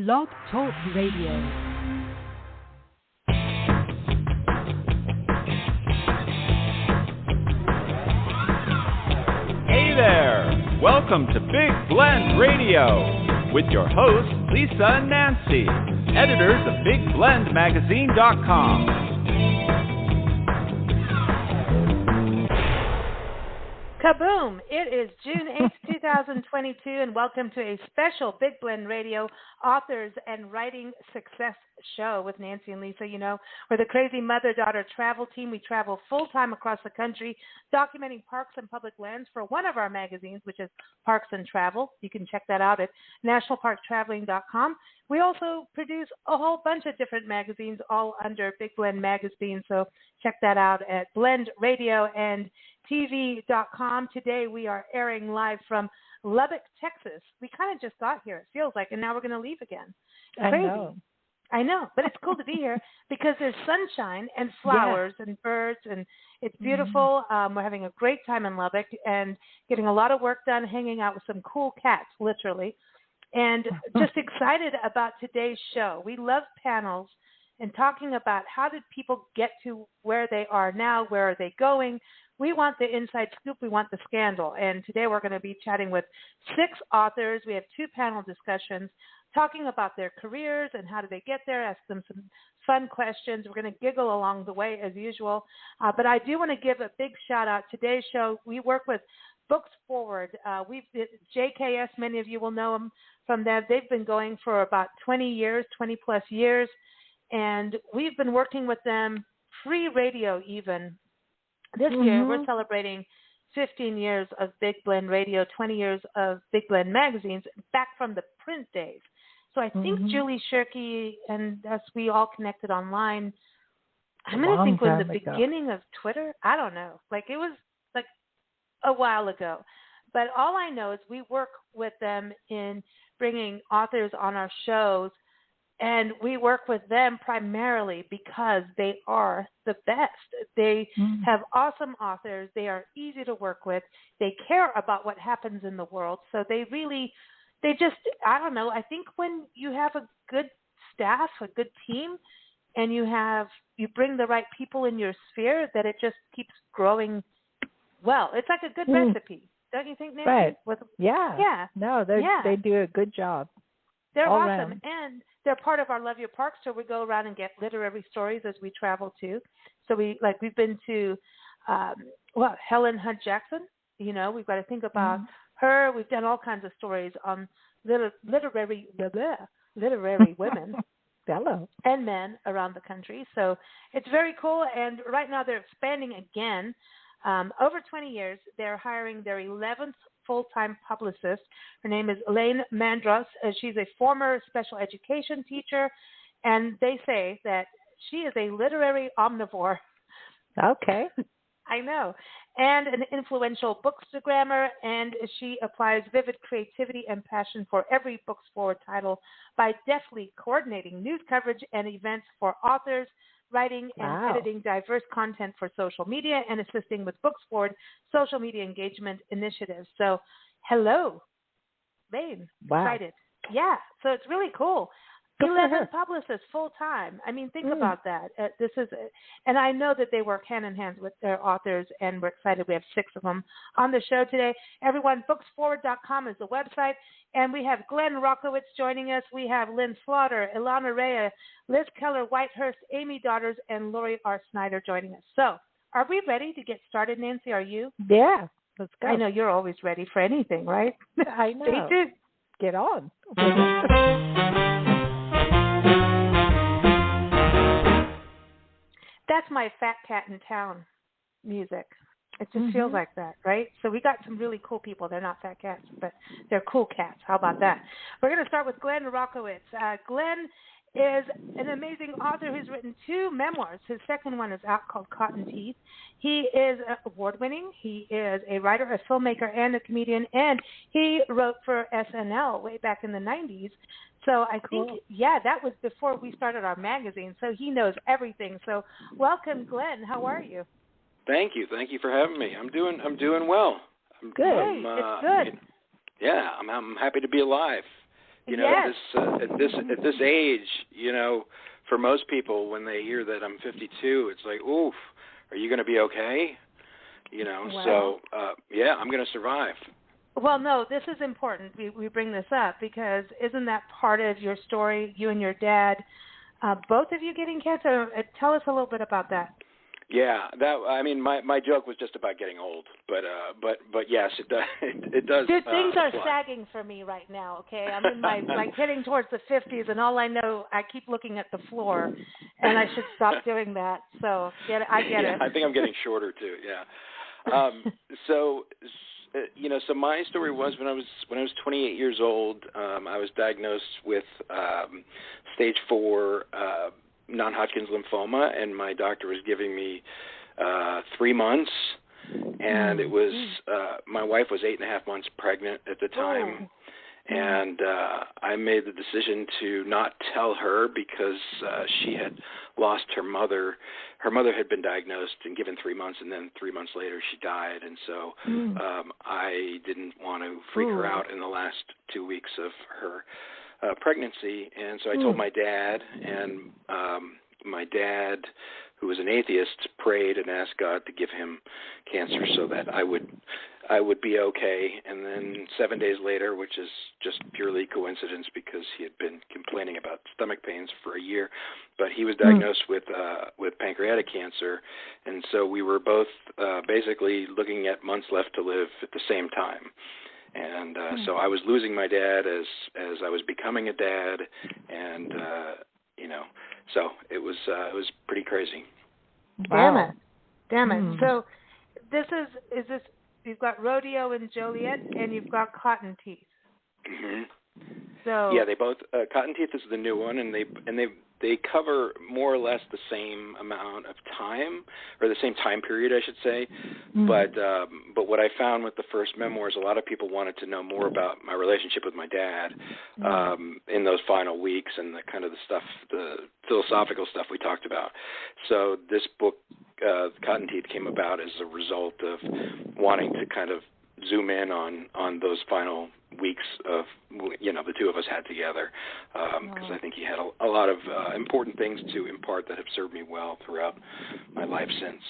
Blog Talk Radio. Hey there! Welcome to Big Blend Radio with your hosts, Lisa and Nancy, editors of BigBlendMagazine.com. Kaboom! It is June 8th, 2022, and welcome to a special Big Blend Radio Authors and Writing Success Show with Nancy and Lisa. You know, we're the crazy mother-daughter travel team. We travel full-time across the country, documenting parks and public lands for one of our magazines, which is Parks and Travel. You can check that out at nationalparktraveling.com. We also produce a whole bunch of different magazines, all under Big Blend Magazine, so check that out at Blend Radio and TV.com. Today we are airing live from Lubbock, Texas. We kind of just got here, it feels like, and now we're going to leave again. Crazy. I know, but it's cool to be here because there's sunshine and flowers and birds, and it's beautiful. We're having a great time in Lubbock and getting a lot of work done, hanging out with some cool cats, literally, and just excited about today's show. We love panels and talking about how did people get to where they are now, where are they going. We want the inside scoop. We want the scandal. And today we're going to be chatting with 6 authors. We have 2 panel discussions talking about their careers and how do they get there, ask them some fun questions. We're going to giggle along the way as usual. But I do want to give a big shout out. Today's show, we work with Books Forward. JKS, many of you will know them from them. They've been going for about 20 years, 20 plus years. And we've been working with them pre-radio even. This year, we're celebrating 15 years of Big Blend Radio, 20 years of Big Blend magazines, back from the print days. So I think Julie Shirky and us, we all connected online. I'm going to think it was the beginning of Twitter. I don't know. It was like a while ago. But all I know is we work with them in bringing authors on our shows. And we work with them primarily because they are the best. They have awesome authors. They are easy to work with. They care about what happens in the world. So I don't know, I think when you have a good staff, a good team, and you bring the right people in your sphere, that it just keeps growing well. It's like a good recipe. Don't you think, Nancy? Right. Yeah. No, they do a good job. They're awesome. And they're part of our Love Your Park, so we go around and get literary stories as we travel too. So we've been to, Helen Hunt Jackson. You know, we've got to think about her. We've done all kinds of stories on literary women and men around the country. So it's very cool. And right now they're expanding again. Over 20 years, they're hiring their 11th full-time publicist. Her name is Elaine Mandros. She's a former special education teacher, and they say that she is a literary omnivore. Okay. I know. And an influential bookstagrammer, and she applies vivid creativity and passion for every Books Forward title by deftly coordinating news coverage and events for authors, writing and editing diverse content for social media, and assisting with Books Forward social media engagement initiatives. So, hello, Lane. Wow. Excited. Yeah, so it's really cool. 11 publicists full time. I mean, think about that. And I know that they work hand in hand with their authors, and we're excited. We have 6 of them on the show today. Everyone, booksforward.com is the website, and we have Glenn-Rockowitz joining us. We have Lynn-Slaughter, Illana-Raia, Liz-Keller-Whitehurst, Amy Daughters, and Lori-R-Snyder joining us. So, are we ready to get started, Nancy? Are you? Yeah, let's go. I know you're always ready for anything, right? I know. Stay tuned. Get on. That's my Fat Cat in Town music. It just feels like that, right? So we got some really cool people. They're not fat cats, but they're cool cats. How about that? We're going to start with Glenn-Rockowitz. Glenn is an amazing author who's written 2 memoirs. His second one is out called Cotton Teeth. He is award-winning. He is a writer, a filmmaker, and a comedian, and he wrote for SNL way back in the 90s. So I think, that was before we started our magazine, so he knows everything. So welcome, Glenn. How are you? Thank you. Thank you for having me. I'm doing well. Good. It's good. I'm happy to be alive. You know, at this age, you know, for most people, when they hear that I'm 52, it's like, oof, are you going to be okay? You know, so yeah, I'm going to survive. Well, no, this is important. We bring this up because isn't that part of your story? You and your dad, both of you getting cancer. Tell us a little bit about that. Yeah, my joke was just about getting old, but yes, it does. It does. Dude, things are sagging for me right now. Okay, I'm in my heading towards the 50s, and all I know, I keep looking at the floor, and I should stop doing that. So I get it. I think I'm getting shorter too. Yeah. So my story was when I was 28 years old, I was diagnosed with stage 4. Non-Hodgkin's lymphoma, and my doctor was giving me 3 months, and it was my wife was 8.5 months pregnant at the time, and I made the decision to not tell her because she had lost her mother. Her mother had been diagnosed and given 3 months, and then 3 months later she died, and so I didn't want to freak her out in the last 2 weeks of her pregnancy, and so I told my dad, and my dad, who was an atheist, prayed and asked God to give him cancer so that I would be okay. And then 7 days later, which is just purely coincidence because he had been complaining about stomach pains for a year, but he was diagnosed with pancreatic cancer, and so we were both basically looking at months left to live at the same time. And so I was losing my dad as I was becoming a dad, and so it was pretty crazy. Wow. Damn it! So this is this you've got Rodeo and Joliet, and you've got Cotton Teeth. Mm-hmm. So yeah, they both Cotton Teeth is the new one, and they cover more or less the same amount of time, or the same time period, I should say. But what I found with the first memoirs, a lot of people wanted to know more about my relationship with my dad in those final weeks and the kind of the philosophical stuff we talked about. So this book, Cotton Teeth, came about as a result of wanting to kind of zoom in on those final weeks of the two of us had together, because I think he had a lot of important things to impart that have served me well throughout my life since.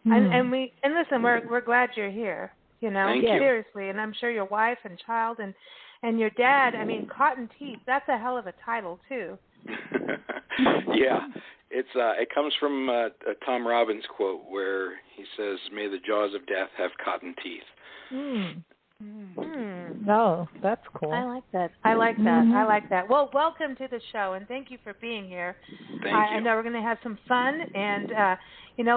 And listen, we're glad you're here. Thank you. Seriously, and I'm sure your wife and child and your dad. I mean, Cotton Teeth. That's a hell of a title too. Yeah, it comes from a Tom Robbins quote where he says, "May the jaws of death have cotton teeth." Oh, that's cool. I like that. I like that. Well, welcome to the show, and thank you for being here. Thank you. I know we're going to have some fun, and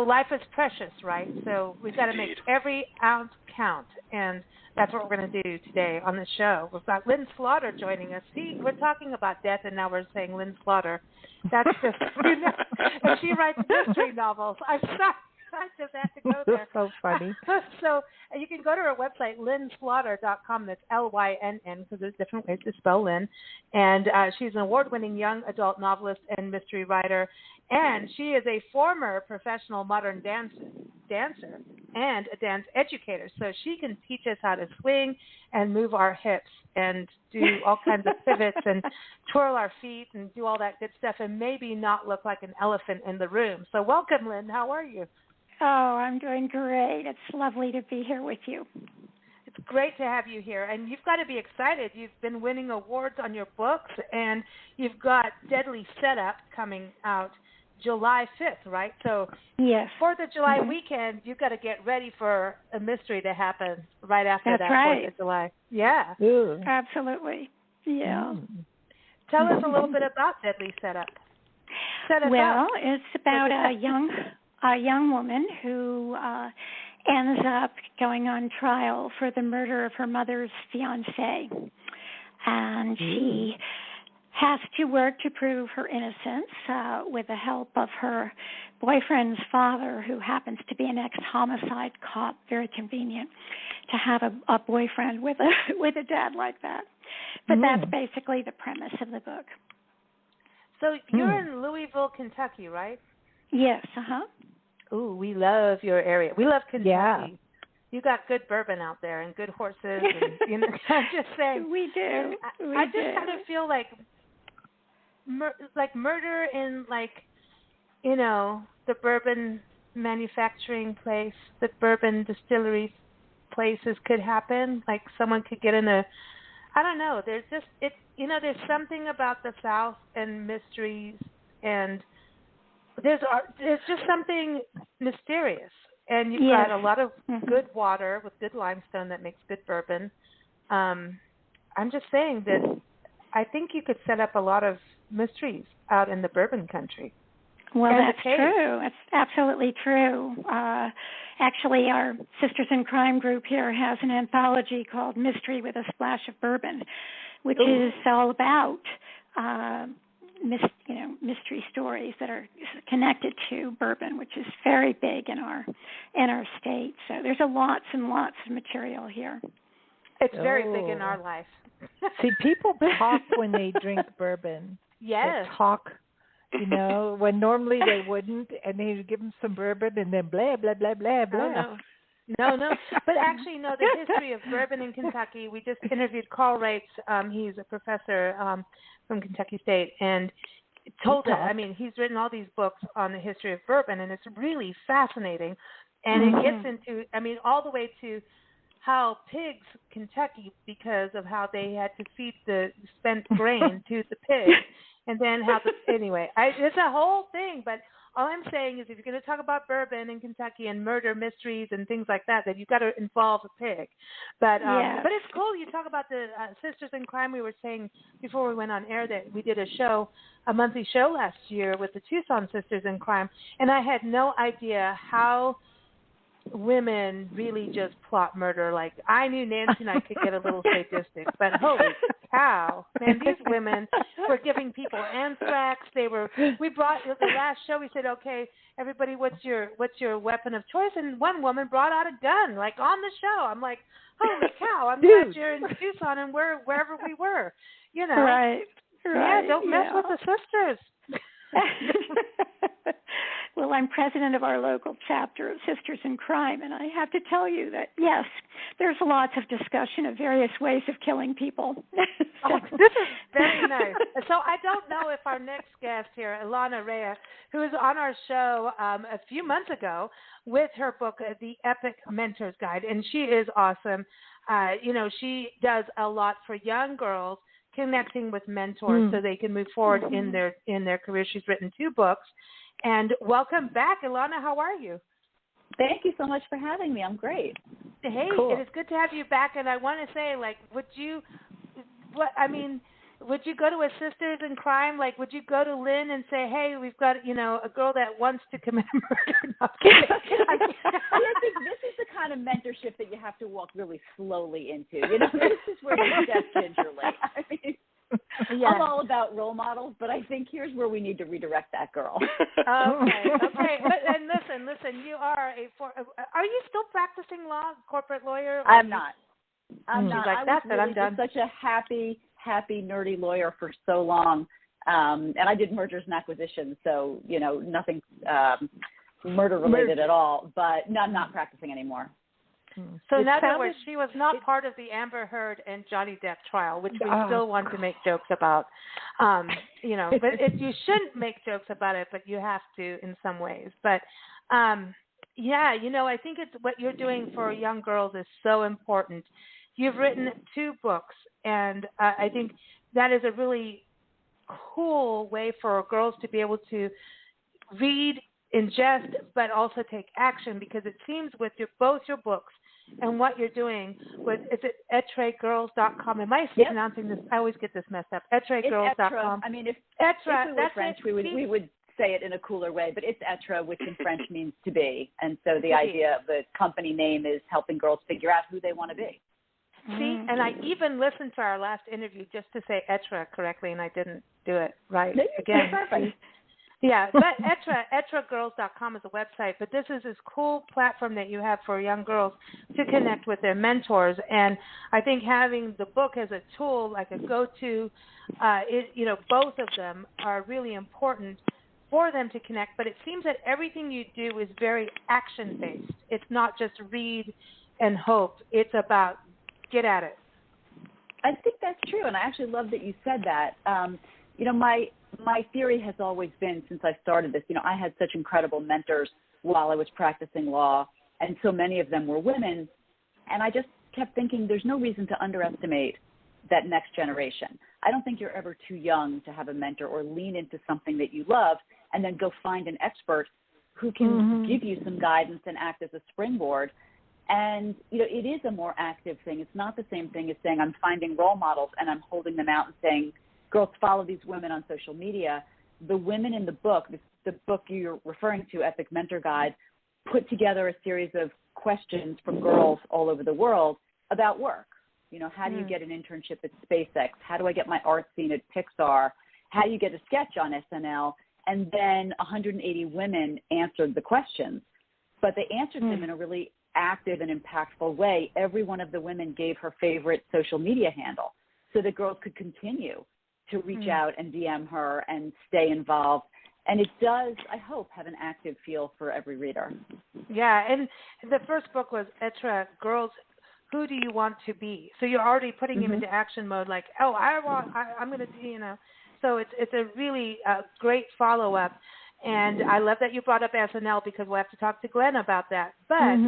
life is precious, right? So we've got to make every ounce count, and that's what we're going to do today on the show. We've got Lynn-Slaughter joining us. See, we're talking about death, and now we're saying Lynn-Slaughter. That's just, and she writes mystery novels. I'm sorry. I just had to go there. So funny. So you can go to her website, Lynn-Slaughter.com. That's Lynn, because there's different ways to spell Lynn. And she's an award-winning young adult novelist and mystery writer. And she is a former professional modern dancer and a dance educator. So she can teach us how to swing and move our hips and do all kinds of pivots and twirl our feet and do all that good stuff and maybe not look like an elephant in the room. So welcome, Lynn. How are you? Oh, I'm doing great. It's lovely to be here with you. It's great to have you here. And you've got to be excited. You've been winning awards on your books, and you've got Deadly Setup coming out July 5th, right? So yes. 4th of July weekend, you've got to get ready for a mystery to happen right after That's that right. 4th of July. Yeah. Ooh. Absolutely. Yeah. Tell us a little bit about Deadly Setup. It's about a young woman who ends up going on trial for the murder of her mother's fiancé. And she has to work to prove her innocence with the help of her boyfriend's father, who happens to be an ex-homicide cop. Very convenient to have a boyfriend with a dad like that. But that's basically the premise of the book. So you're in Louisville, Kentucky, right? Yes, Ooh, we love your area. We love Kentucky. you got good bourbon out there and good horses, and I'm just saying. We do. I just kind of feel like murder in the bourbon manufacturing place, the bourbon distillery places could happen. Like someone could get in I don't know. There's just there's something about the South and mysteries, and there's just something mysterious. And you've got a lot of good water with good limestone that makes good bourbon. I'm just saying that I think you could set up a lot of mysteries out in the bourbon country. Well, that's true. It's absolutely true. Actually, our Sisters in Crime group here has an anthology called Mystery with a Splash of Bourbon, which is all about mystery stories that are connected to bourbon, which is very big in our state. So there's lots and lots of material here. It's very big in our life. See, people talk when they drink bourbon. Yes. They talk, when normally they wouldn't, and they give them some bourbon and then blah, blah, blah, blah, blah. No. But actually, the history of bourbon in Kentucky, we just interviewed Carl Reitz. He's a professor from Kentucky State, and told us, he's written all these books on the history of bourbon, and it's really fascinating. And it gets into, all the way to how pigs, Kentucky, because of how they had to feed the spent grain to the pigs, and then it's a whole thing. But all I'm saying is, if you're going to talk about bourbon in Kentucky and murder mysteries and things like that, you've got to involve a pig. But it's cool. You talk about the Sisters in Crime. We were saying before we went on air that we did a monthly show last year with the Tucson Sisters in Crime, and I had no idea how women really just plot murder. Like, I knew Nancy and I could get a little sadistic, but holy cow, man, these women were giving people anthrax. We brought the last show, we said, okay, everybody, what's your weapon of choice? And one woman brought out a gun, like on the show. I'm like, holy cow, I'm glad you're in Tucson and wherever we were, Right. Yeah, don't mess with the sisters. Well, I'm president of our local chapter of Sisters in Crime, and I have to tell you that, yes, there's lots of discussion of various ways of killing people. This is very nice. So I don't know if our next guest here, Illana-Raia, who was on our show a few months ago with her book, The Epic Mentor's Guide, and she is awesome. She does a lot for young girls, connecting with mentors so they can move forward in their career. She's written 2 books. And welcome back, Illana. How are you? Thank you so much for having me. I'm great. Hey, cool. It is good to have you back. And I want to say, would you go to a Sisters in Crime? Like, would you go to Lynn and say, hey, we've got, a girl that wants to commit murder? I think this is the kind of mentorship that you have to walk really slowly into. This is where you step gingerly. I'm all about role models, but I think here's where we need to redirect that girl. Okay. And listen, you are are you still practicing law, corporate lawyer? I'm not. I'm not. Like, I was really just such a happy, nerdy lawyer for so long. And I did mergers and acquisitions, so, nothing murder-related at all. But I'm not practicing anymore. So in other words, she was not part of the Amber Heard and Johnny Depp trial, which we still want to make jokes about. But you shouldn't make jokes about it, but you have to in some ways. But I think it's what you're doing for young girls is so important. You've written 2 books, and I think that is a really cool way for girls to be able to read, ingest, but also take action, because it seems with both your books and what you're doing with, is it etregirls.com? Am I pronouncing this? I always get this messed up. Etregirls.com. If we were French, we would say it in a cooler way, but it's Être, which in French means to be. And so the idea of the company name is helping girls figure out who they want to be. See, and I even listened to our last interview just to say Être correctly, and I didn't do it right again. Perfect. Yeah, but etregirls.com is a website, but this is this cool platform that you have for young girls to connect with their mentors. And I think having the book as a tool, like a go-to, both of them are really important for them to connect. But it seems that everything you do is very action-based. It's not just read and hope. It's about get at it. I think that's true, and I actually love that you said that. My theory has always been, since I started this, I had such incredible mentors while I was practicing law, and so many of them were women, and I just kept thinking there's no reason to underestimate that next generation. I don't think you're ever too young to have a mentor or lean into something that you love and then go find an expert who can give you some guidance and act as a springboard. And, it is a more active thing. It's not the same thing as saying I'm finding role models and I'm holding them out and saying, girls, follow these women on social media. The women in the book, the book you're referring to, Epic Mentor Guide, put together a series of questions from girls all over the world about work. How do you get an internship at SpaceX? How do I get my art scene at Pixar? How do you get a sketch on SNL? And then 180 women answered the questions, but they answered them in a really active and impactful way. Every one of the women gave her favorite social media handle so that girls could continue to reach out and DM her and stay involved. And it does, I hope, have an active feel for every reader. Yeah, and the first book was Être, Girls, Who Do You Want to Be? So you're already putting him into action mode, like, I'm going to do, So it's a really great follow-up. And I love that you brought up SNL because we'll have to talk to Glenn about that. But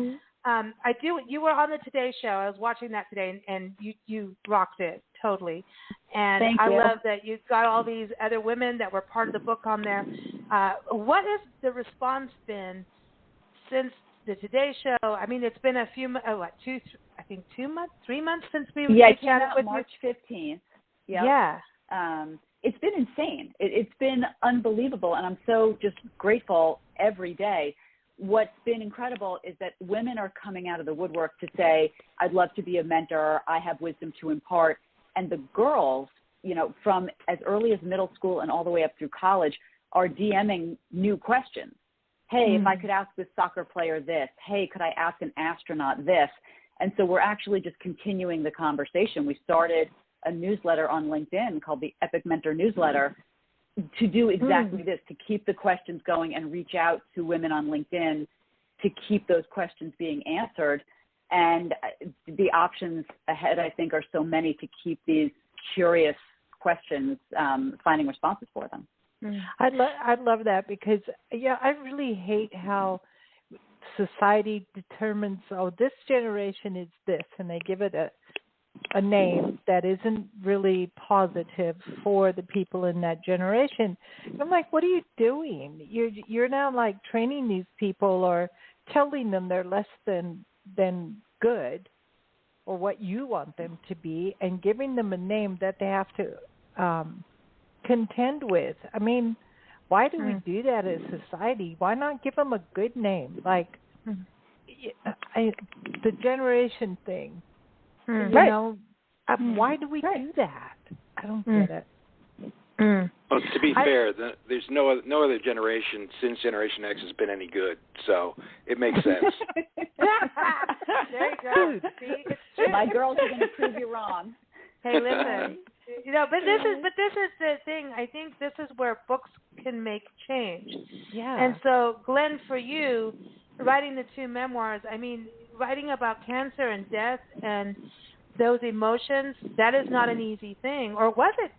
you were on the Today Show. I was watching that today, and you rocked it totally. And Thank I you. love that you got all these other women that were part of the book on there. What has the response been since the Today Show? I mean, it's been a few, 3 months since we chatted with March 15th. Yep. Yeah. It's been insane. It's been unbelievable, and I'm so just grateful every day. What's been incredible is that women are coming out of the woodwork to say, I'd love to be a mentor, I have wisdom to impart. And the girls, from as early as middle school and all the way up through college, are DMing new questions. Hey, if I could ask this soccer player this. Hey, could I ask an astronaut this? And so we're actually just continuing the conversation. We started a newsletter on LinkedIn called the Epic Mentor Newsletter to do exactly this, to keep the questions going and reach out to women on LinkedIn to keep those questions being answered. And the options ahead, I think, are so many to keep these curious questions finding responses for them. I love that because, I really hate how society determines, this generation is this, and they give it a name that isn't really positive for the people in that generation. I'm like, what are you doing? You're now like training these people or telling them they're less than good or what you want them to be and giving them a name that they have to contend with. I mean, why do we do that as society? Why not give them a good name? Like the generation thing. Why do we do that? I don't get it. Well, to be fair, there's no other generation since Generation X has been any good, so it makes sense. There you go. See, it's true. My girls are going to prove you wrong. Hey, listen. But this is the thing. I think this is where books can make change. Yeah. And so, Glenn, for you, writing the 2 memoirs, I mean, writing about cancer and death and those emotions, that is not an easy thing. Or was it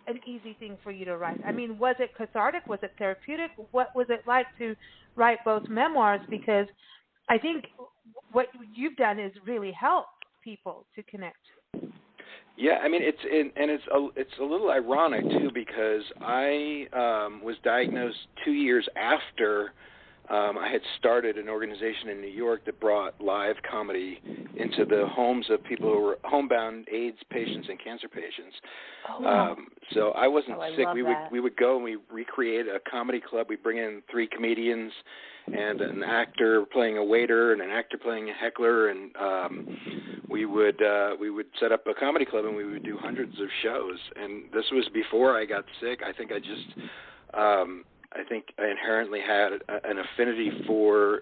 an easy thing for you to write? I mean, was it cathartic? Was it therapeutic? What was it like to write both memoirs? Because I think what you've done is really help people to connect. Yeah, I mean, it's a little ironic too because I was diagnosed 2 years after I had started an organization in New York that brought live comedy into the homes of people who were homebound AIDS patients and cancer patients. Oh, wow. So I wasn't sick. We would go and we recreate a comedy club. We bring in 3 comedians and an actor playing a waiter and an actor playing a heckler, and we would set up a comedy club and we would do hundreds of shows. And this was before I got sick. I think I inherently had an affinity for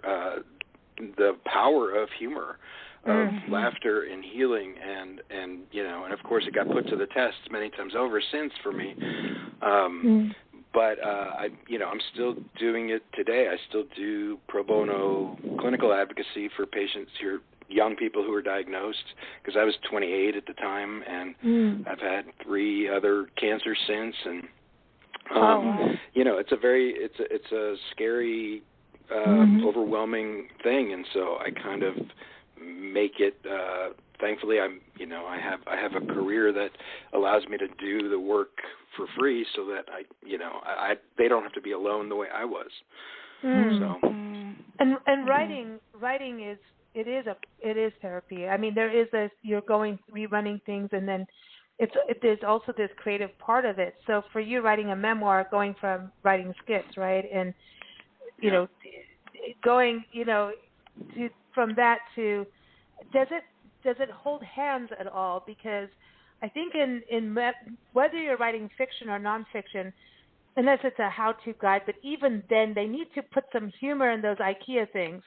the power of humor, of laughter and healing, and of course it got put to the test many times over since for me. But I'm still doing it today. I still do pro bono clinical advocacy for patients who are young people who are diagnosed, because I was 28 at the time, and I've had 3 other cancers since, and it's a scary, overwhelming thing, and so I kind of make it. Thankfully, I have a career that allows me to do the work for free, so that they don't have to be alone the way I was. So, and writing is. It is therapy. I mean, there is you're rerunning things, and then there's also this creative part of it. So for you, writing a memoir, going from writing skits, right, and going from that to does it hold hands at all? Because I think in whether you're writing fiction or nonfiction, unless it's a how-to guide, but even then they need to put some humor in those IKEA things,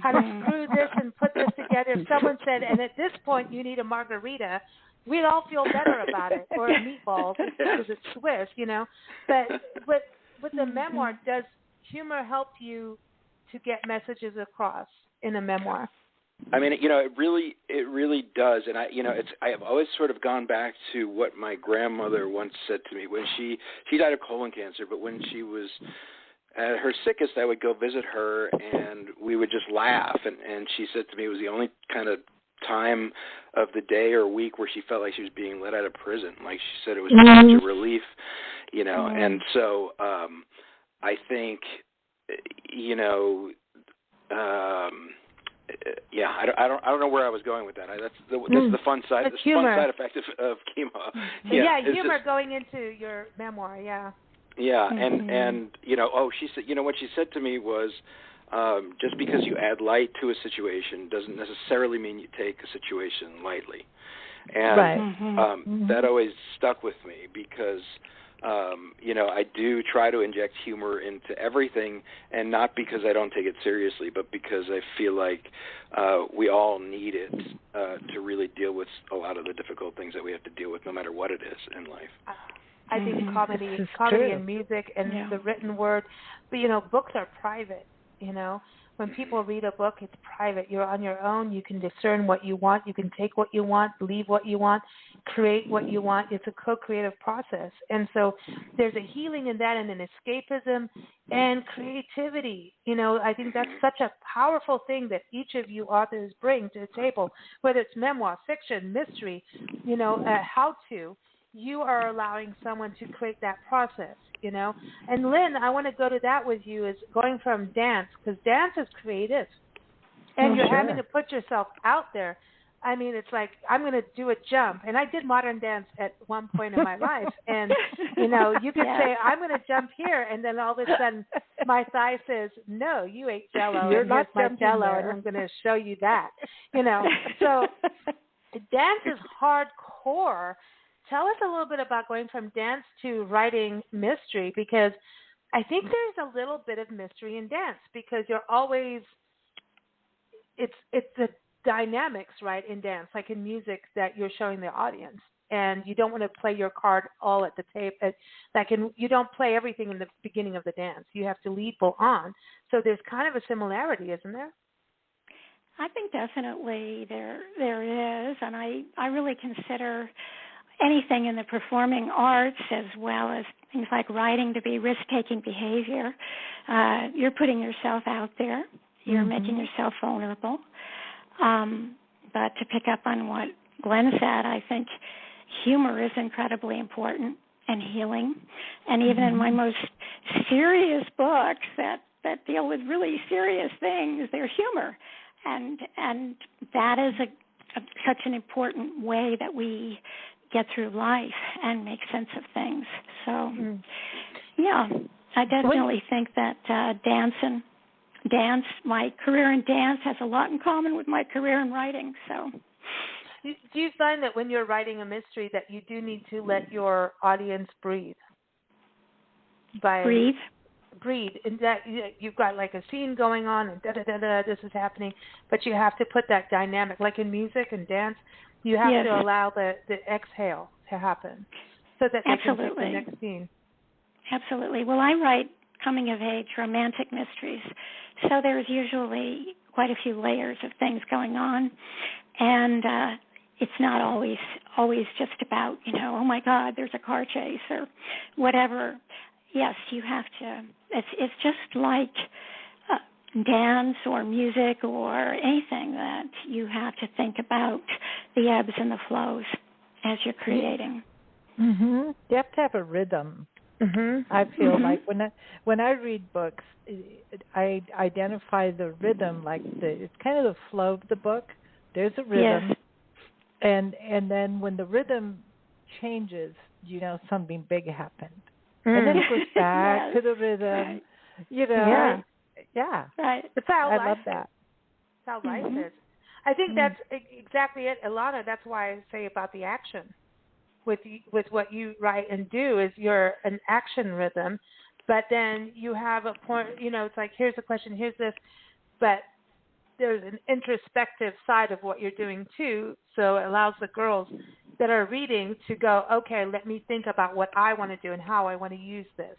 how to screw this and put this together. If someone said, and at this point you need a margarita, we'd all feel better about it, or a meatball because it's Swiss, But with the memoir, does humor help you to get messages across in a memoir? I mean, it really does, and I have always sort of gone back to what my grandmother once said to me when she died of colon cancer. But when she was at her sickest, I would go visit her, and we would just laugh. And she said to me it was the only kind of time of the day or week where she felt like she was being let out of prison. Like she said, it was such a relief, And so I think, I don't know where I was going with that. That's the fun side. Fun side effect of chemo. Humor just, going into your memoir. Yeah. Yeah, and she said, what she said to me was, just because you add light to a situation doesn't necessarily mean you take a situation lightly, and that always stuck with me because. I do try to inject humor into everything, and not because I don't take it seriously, but because I feel like we all need it to really deal with a lot of the difficult things that we have to deal with, no matter what it is in life. I think comedy and music and the written word, but books are private. When people read a book, it's private. You're on your own. You can discern what you want. You can take what you want, leave what you want, create what you want. It's a co-creative process. And so there's a healing in that, and an escapism and creativity. I think that's such a powerful thing that each of you authors bring to the table, whether it's memoir, fiction, mystery, how-to. You are allowing someone to create that process, And Lynn, I want to go to that with you, is going from dance, because dance is creative. And you're having to put yourself out there. I mean, it's like, I'm going to do a jump. And I did modern dance at one point in my life. And, you could say, I'm going to jump here. And then all of a sudden, my thigh says, no, you ate Jell-O. You're not my Jell-O, and I'm going to show you that. So dance is hardcore. Tell us a little bit about going from dance to writing mystery, because I think there's a little bit of mystery in dance, because you're always it's the dynamics, right, in dance, like in music, that you're showing the audience, and you don't want to play your card all at the tape. You don't play everything in the beginning of the dance. You have to lead people on. So there's kind of a similarity, isn't there? I think definitely there is, and I really consider anything in the performing arts, as well as things like writing, to be risk-taking behavior. You're putting yourself out there. You're making yourself vulnerable. But to pick up on what Glenn said, I think humor is incredibly important and healing. And even in my most serious books that deal with really serious things, there's humor. And that is such an important way that we get through life and make sense of things. So, I definitely think that dance, my career in dance has a lot in common with my career in writing. So, do you find that when you're writing a mystery that you do need to let your audience breathe? Breathe, and that you've got like a scene going on, and this is happening, but you have to put that dynamic, like in music and dance. You have to allow the exhale to happen so that they can take the next scene. absolutely. Well, I write coming-of-age romantic mysteries, so there's usually quite a few layers of things going on, and it's not always just about, oh my God, there's a car chase or whatever. Yes, you have to. It's just like dance or music or anything that you have to think about the ebbs and the flows as you're creating. Mm-hmm. You have to have a rhythm. Mm-hmm. I feel like when I read books, I identify the rhythm, like it's kind of the flow of the book. There's a rhythm, yes. and then when the rhythm changes, something big happened, and then it goes back to the rhythm. Yeah. Yeah. Right. It's how I love that. It's how life is. I think that's exactly it, Illana. That's why I say about the action. With what you write and do is you're an action rhythm, but then you have a point, it's like, here's a question, here's this, but there's an introspective side of what you're doing too, so it allows the girls that are reading to go, okay, let me think about what I want to do and how I want to use this.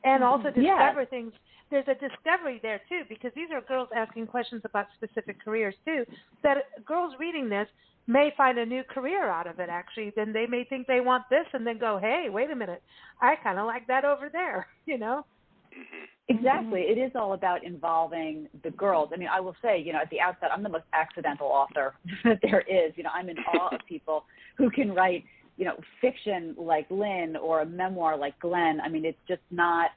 And also discover things. There's a discovery there too, because these are girls asking questions about specific careers too, that girls reading this may find a new career out of it, actually. Then they may think they want this and then go, hey, wait a minute, I kind of like that over there, Exactly. It is all about involving the girls. I mean, I will say, at the outset, I'm the most accidental author that there is. I'm in awe of people who can write, fiction like Lynn or a memoir like Glenn. I mean, it's just not,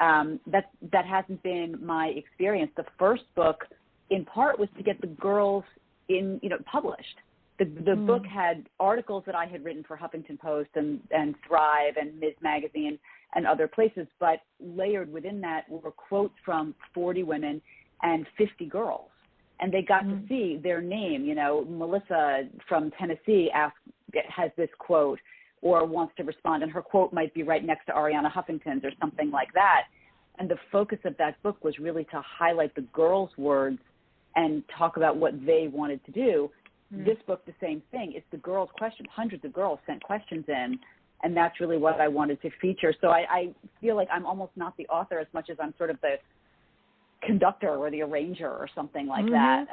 that hasn't been my experience. The first book, in part, was to get the girls published. The book had articles that I had written for Huffington Post and Thrive and Ms. Magazine and other places, but layered within that were quotes from 40 women and 50 girls. And they got to see their name. Melissa from Tennessee has this quote or wants to respond, and her quote might be right next to Ariana Huffington's or something like that. And the focus of that book was really to highlight the girls' words and talk about what they wanted to do. This book, the same thing. It's the girls' questions. Hundreds of girls sent questions in, and that's really what I wanted to feature. So I feel like I'm almost not the author as much as I'm sort of the conductor or the arranger or something like that.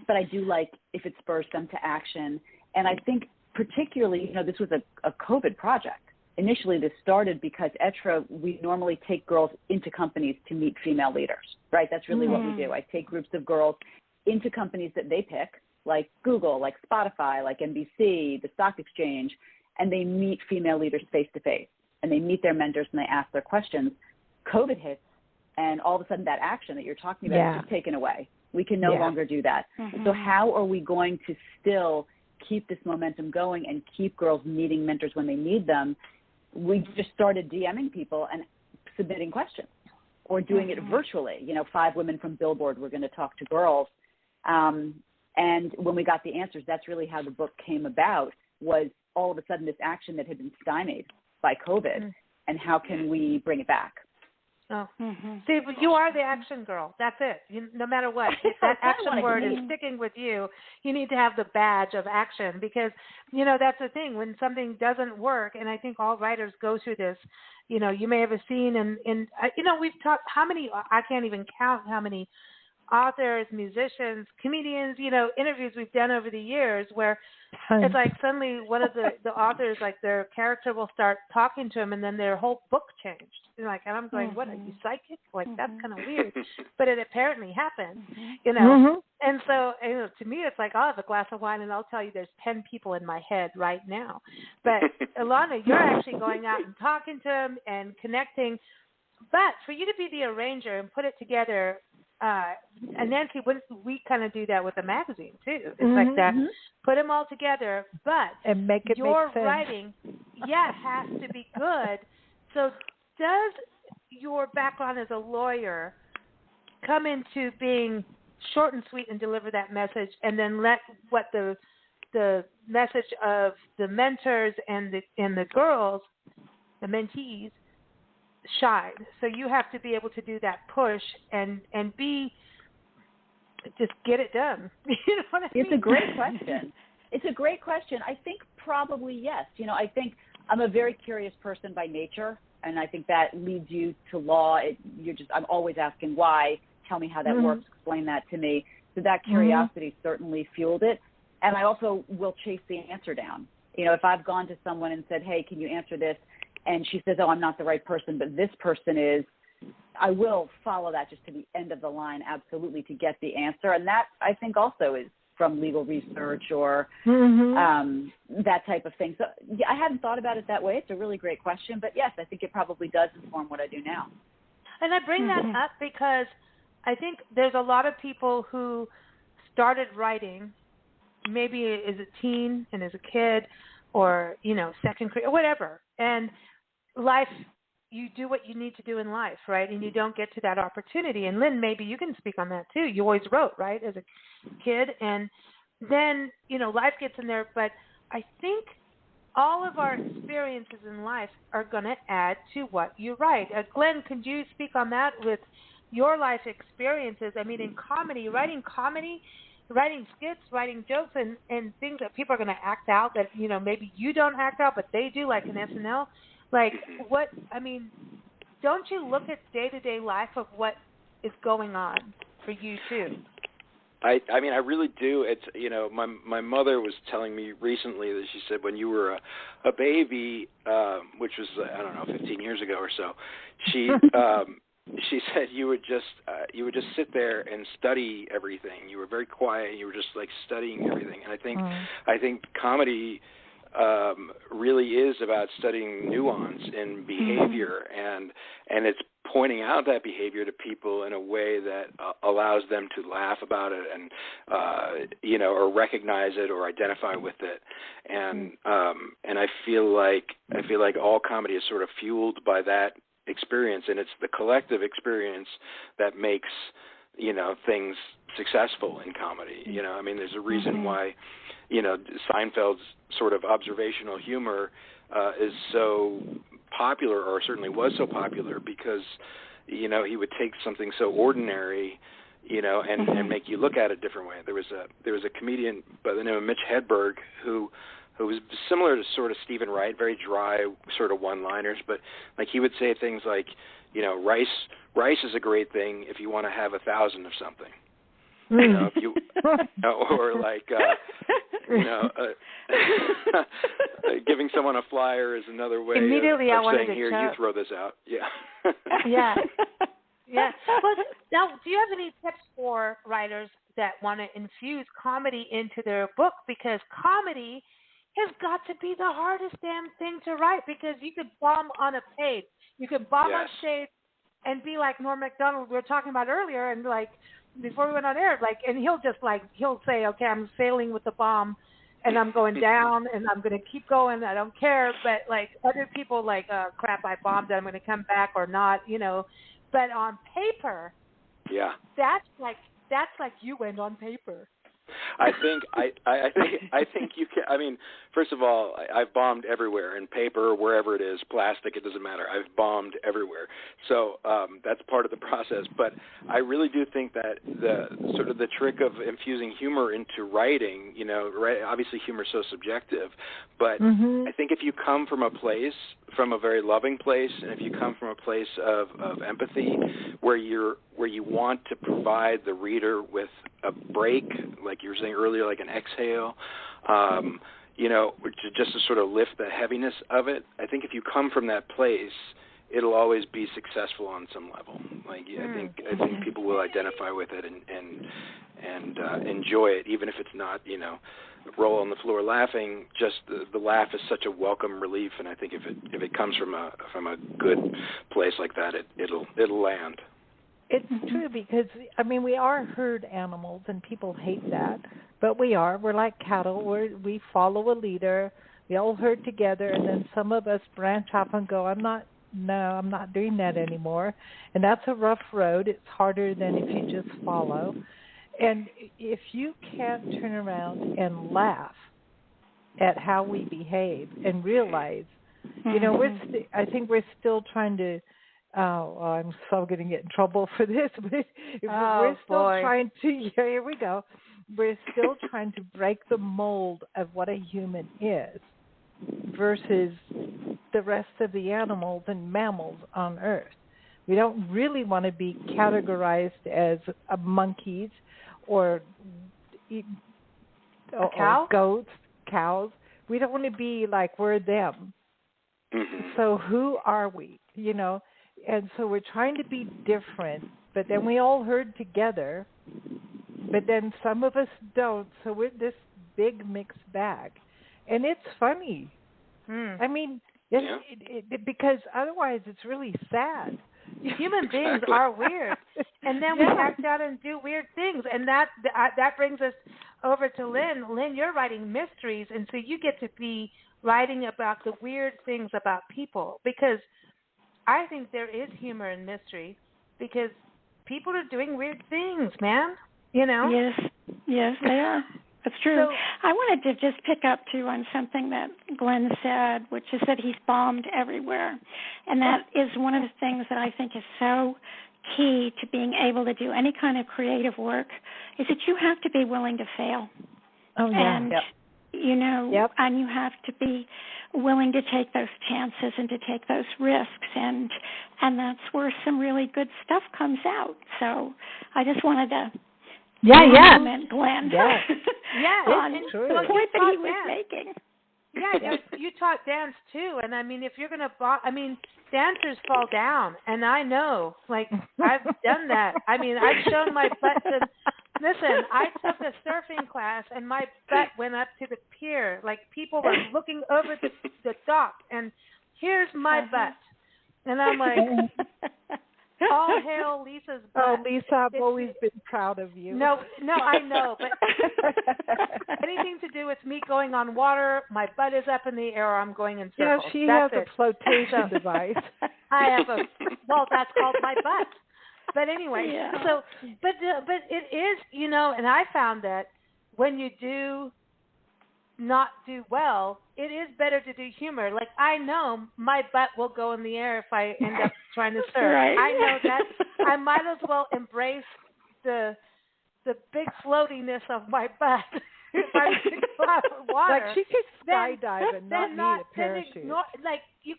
But I do like if it spurs them to action. And I think particularly, this was a COVID project. Initially, this started because Être, we normally take girls into companies to meet female leaders, right? That's really what we do. I take groups of girls into companies that they pick, like Google, like Spotify, like NBC, the stock exchange, and they meet female leaders face-to-face, and they meet their mentors and they ask their questions. COVID hits, and all of a sudden that action that you're talking about is just taken away. We can no longer do that. So how are we going to still keep this momentum going and keep girls meeting mentors when they need them? We just started DMing people and submitting questions or doing it virtually. 5 women from Billboard were going to talk to girls. And when we got the answers, that's really how the book came about, was all of a sudden this action that had been stymied by COVID, and how can we bring it back? Oh, see, you are the action girl. That's it. No matter what, if that action word is sticking with you, you need to have the badge of action, because, that's the thing. When something doesn't work, and I think all writers go through this, you may have seen, and we've talked, how many, I can't even count how many authors, musicians, comedians, interviews we've done over the years where it's like suddenly one of the authors, like their character will start talking to them and then their whole book changed. And I'm going, what, are you psychic? Like, that's kind of weird. But it apparently happened, And so, to me, it's like, I'll have a glass of wine and I'll tell you there's 10 people in my head right now. But Illana, you're actually going out and talking to them and connecting. But for you to be the arranger and put it together, and Nancy, we kind of do that with a magazine too. It's like that, put them all together, but and make it your make sense. writing, has to be good. So does your background as a lawyer come into being short and sweet and deliver that message, and then let what the message of the mentors and the girls, the mentees, shine? So you have to be able to do that push and just get it done. You know what I mean? It's a great question. It's a great question. I think probably yes. I think I'm a very curious person by nature, And I think that leads you to law. I'm always asking why. Tell me how that works. Explain that to me. So that curiosity certainly fueled it. And I also will chase the answer down. You know, if I've gone to someone and said, hey, can you answer this? And she says, oh, I'm not the right person, but this person is, I will follow that just to the end of the line, absolutely, to get the answer. And that, I think, also is from legal research or that type of thing. So yeah, I hadn't thought about it that way. It's a really great question. But, yes, I think it probably does inform what I do now. And I bring that up because I think there's a lot of people who started writing maybe as a teen and as a kid or, you know, second grade or whatever. And life, you do what you need to do in life, right? And you don't get to that opportunity. And Lynn, maybe you can speak on that too. You always wrote, right, as a kid. And then, you know, life gets in there. But I think all of our experiences in life are going to add to what you write. Glenn, could you speak on that with your life experiences? I mean, in comedy, writing skits, writing jokes, and things that people are going to act out that, you know, maybe you don't act out, but they do, like an SNL. Like, what, I mean, don't you look at day-to-day life of what is going on for you, too? I mean, I really do. It's, you know, my mother was telling me recently that she said when you were a baby, which was, I don't know, 15 years ago or so, she said you would just sit there and study everything. You were very quiet. You were just like studying everything. And I think comedy really is about studying nuance in behavior, and it's pointing out that behavior to people in a way that allows them to laugh about it and you know, or recognize it or identify with it. And I feel like all comedy is sort of fueled by that experience, and it's the collective experience that makes, you know, things successful in comedy. You know, I mean, there's a reason why, you know, Seinfeld's sort of observational humor is so popular, or certainly was so popular, because, you know, he would take something so ordinary, you know, and make you look at it a different way. There was a comedian by the name of Mitch Hedberg who was similar to sort of Stephen Wright, very dry sort of one-liners, but like he would say things like, you know, rice is a great thing if you want to have 1,000 of something. You know, if you, or like, you know, giving someone a flyer is another way of saying, here, you throw this out. Yeah. Yeah. Yeah. Well, now, do you have any tips for writers that want to infuse comedy into their book? Because comedy has got to be the hardest damn thing to write, because you could bomb on a page. You could bomb on stage and be like Norm Macdonald we were talking about earlier, and like before we went on air, like, and he'll say, okay, I'm sailing with the bomb and I'm going down and I'm going to keep going. I don't care. But like other people like, crap, I bombed it, I'm going to come back or not, you know. But on paper, that's like you went on paper. I think you can. I mean, first of all, I've bombed everywhere, in paper, wherever it is, plastic, it doesn't matter. I've bombed everywhere. So that's part of the process. But I really do think that the trick of infusing humor into writing, you know, obviously humor is so subjective, but I think if you come from a very loving place, and if you come from a place of empathy, where you want to provide the reader with a break, like you were saying earlier, like an exhale, you know, just to sort of lift the heaviness of it. I think if you come from that place, it'll always be successful on some level. Like I think people will identify with it and enjoy it, even if it's not, you know, roll on the floor laughing. Just the laugh is such a welcome relief, and I think if it comes from a good place like that, it'll land. It's true, because, I mean, we are herd animals, and people hate that. But we're like cattle. We follow a leader. We all herd together, and then some of us branch off and go, I'm not doing that anymore. And that's a rough road. It's harder than if you just follow. And if you can't turn around and laugh at how we behave and realize, you know, I think we're still trying to, I'm so going to get in trouble for this, but we're still trying to, here we go. We're still trying to break the mold of what a human is. versus the rest of the animals and mammals on Earth. We don't really want to be categorized as monkeys or goats, cows. We don't want to be like we're them. Mm-hmm. So who are we? And so we're trying to be different, but then we all herd together, but then some of us don't. So we're this big mixed bag. And it's funny. I mean, because otherwise it's really sad. Human beings are weird, and then we act out and do weird things, and that brings us over to Lynn. Lynn, you're writing mysteries, and so you get to be writing about the weird things about people, because I think there is humor in mystery, because people are doing weird things, man. Yes, they are. That's true. So, I wanted to just pick up, too, on something that Glenn said, which is that he's bombed everywhere. And that is one of the things that I think is so key to being able to do any kind of creative work, is that you have to be willing to fail. Oh, yeah. And, and you have to be willing to take those chances and to take those risks. And that's where some really good stuff comes out. So I just wanted to... Glenn. On the point that he was making. Yeah, you taught dance too, and I mean, if you're gonna, dancers fall down, and I know, like I've done that. I mean, I've shown my butt to. Listen, I took a surfing class, and my butt went up to the pier. Like people were looking over the dock, and here's my butt, and I'm like. All hail Lisa's butt. Oh, Lisa, I've always been proud of you. No, I know, but anything to do with me going on water, my butt is up in the air, or I'm going in circles. Yeah, she has a flotation device. I have that's called my butt. But anyway, but it is, and I found that when you do not do well, it is better to do humor. Like, I know my butt will go in the air if I end up trying to surf. Right. I know that. I might as well embrace the big floatiness of my butt if I'm in water. Like, she could skydive and not need a parachute. You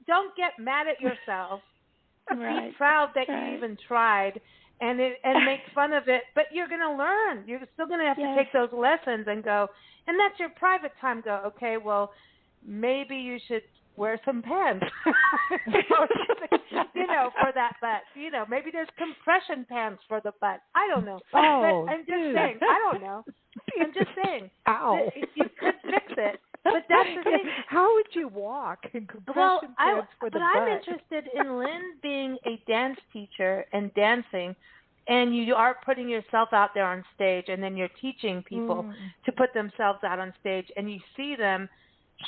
don't get mad at yourself. Right. Be proud that you even tried. And make fun of it, but you're going to learn. You're still going to have to take those lessons and go, and that's your private time. Go, okay, well, maybe you should wear some pants, for that butt. Maybe there's compression pants for the butt. I don't know. Oh, I'm just saying. I don't know. I'm just saying. Ow. You could fix it. But that's the thing. How would you walk in compression pants for the butt? I'm interested in Lynn being a dance teacher and dancing, and you are putting yourself out there on stage, and then you're teaching people to put themselves out on stage, and you see them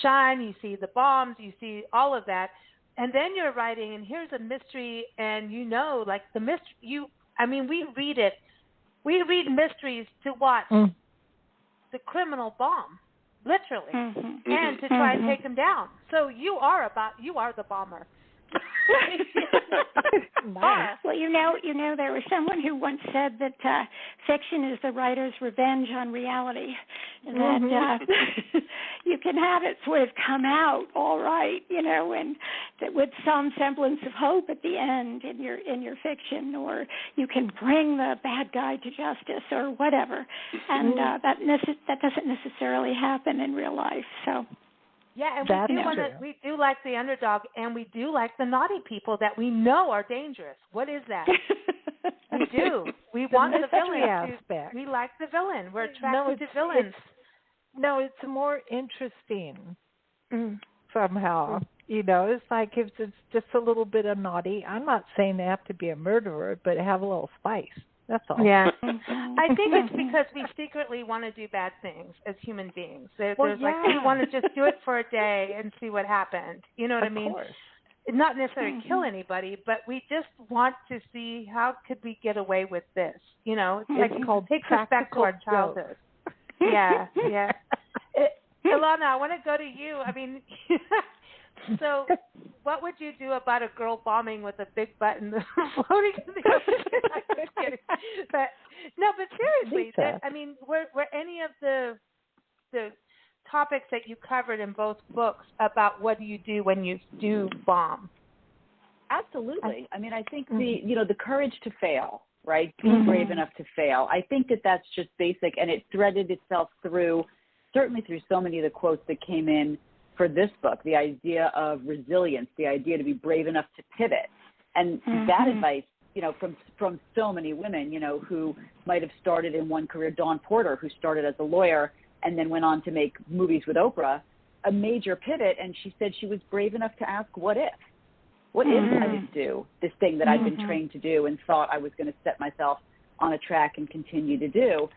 shine, you see the bombs, you see all of that, and then you're writing, and here's a mystery, and like the mystery, we read it. We read mysteries to watch the criminal bomb. Literally, and to try and take them down. So you are the bomber. Nice. Well, there was someone who once said that fiction is the writer's revenge on reality, and that you can have it sort of come out all right, and with some semblance of hope at the end in your fiction, or you can bring the bad guy to justice or whatever, and that doesn't necessarily happen in real life. So. Yeah, and we do like the underdog, and we do like the naughty people that we know are dangerous. What is that? We do. We want the villain aspect. We like the villain. We're attracted to villains. It's more interesting somehow. It's like if it's just a little bit of naughty. I'm not saying they have to be a murderer, but have a little spice. That's all. Yeah. I think it's because we secretly want to do bad things as human beings. We want to just do it for a day and see what happened. You know what I mean? Course. Not necessarily kill anybody, but we just want to see how could we get away with this. It's called takes us back to our childhood. Yeah. Illana, I want to go to you. I mean, so what would you do about a girl bombing with a big button floating in the ocean? I'm just kidding. But seriously, were any of the topics that you covered in both books about what do you do when you do bomb. Absolutely. I mean, I think the courage to fail, right? Be brave enough to fail. I think that that's just basic, and it threaded itself certainly through so many of the quotes that came in for this book, the idea of resilience, the idea to be brave enough to pivot. And that advice, from so many women, who might have started in one career. Dawn Porter, who started as a lawyer and then went on to make movies with Oprah, a major pivot, and she said she was brave enough to ask, what if? What if I didn't do this thing that I'd been trained to do and thought I was going to set myself on a track and continue to do?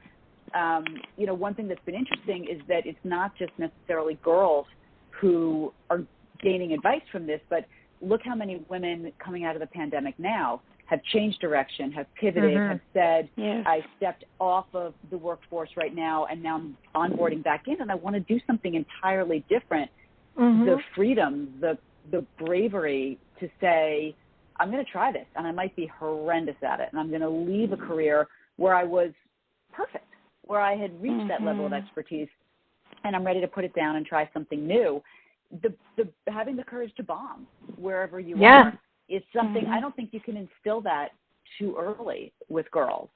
One thing that's been interesting is that it's not just necessarily girls who are gaining advice from this, but look how many women coming out of the pandemic now have changed direction, have pivoted, have said, I stepped off of the workforce right now, and now I'm onboarding back in, and I want to do something entirely different. The freedom, the bravery to say, I'm going to try this, and I might be horrendous at it, and I'm going to leave a career where I was perfect, where I had reached that level of expertise, and I'm ready to put it down and try something new. The having the courage to bomb wherever you are is something I don't think you can instill that too early with girls.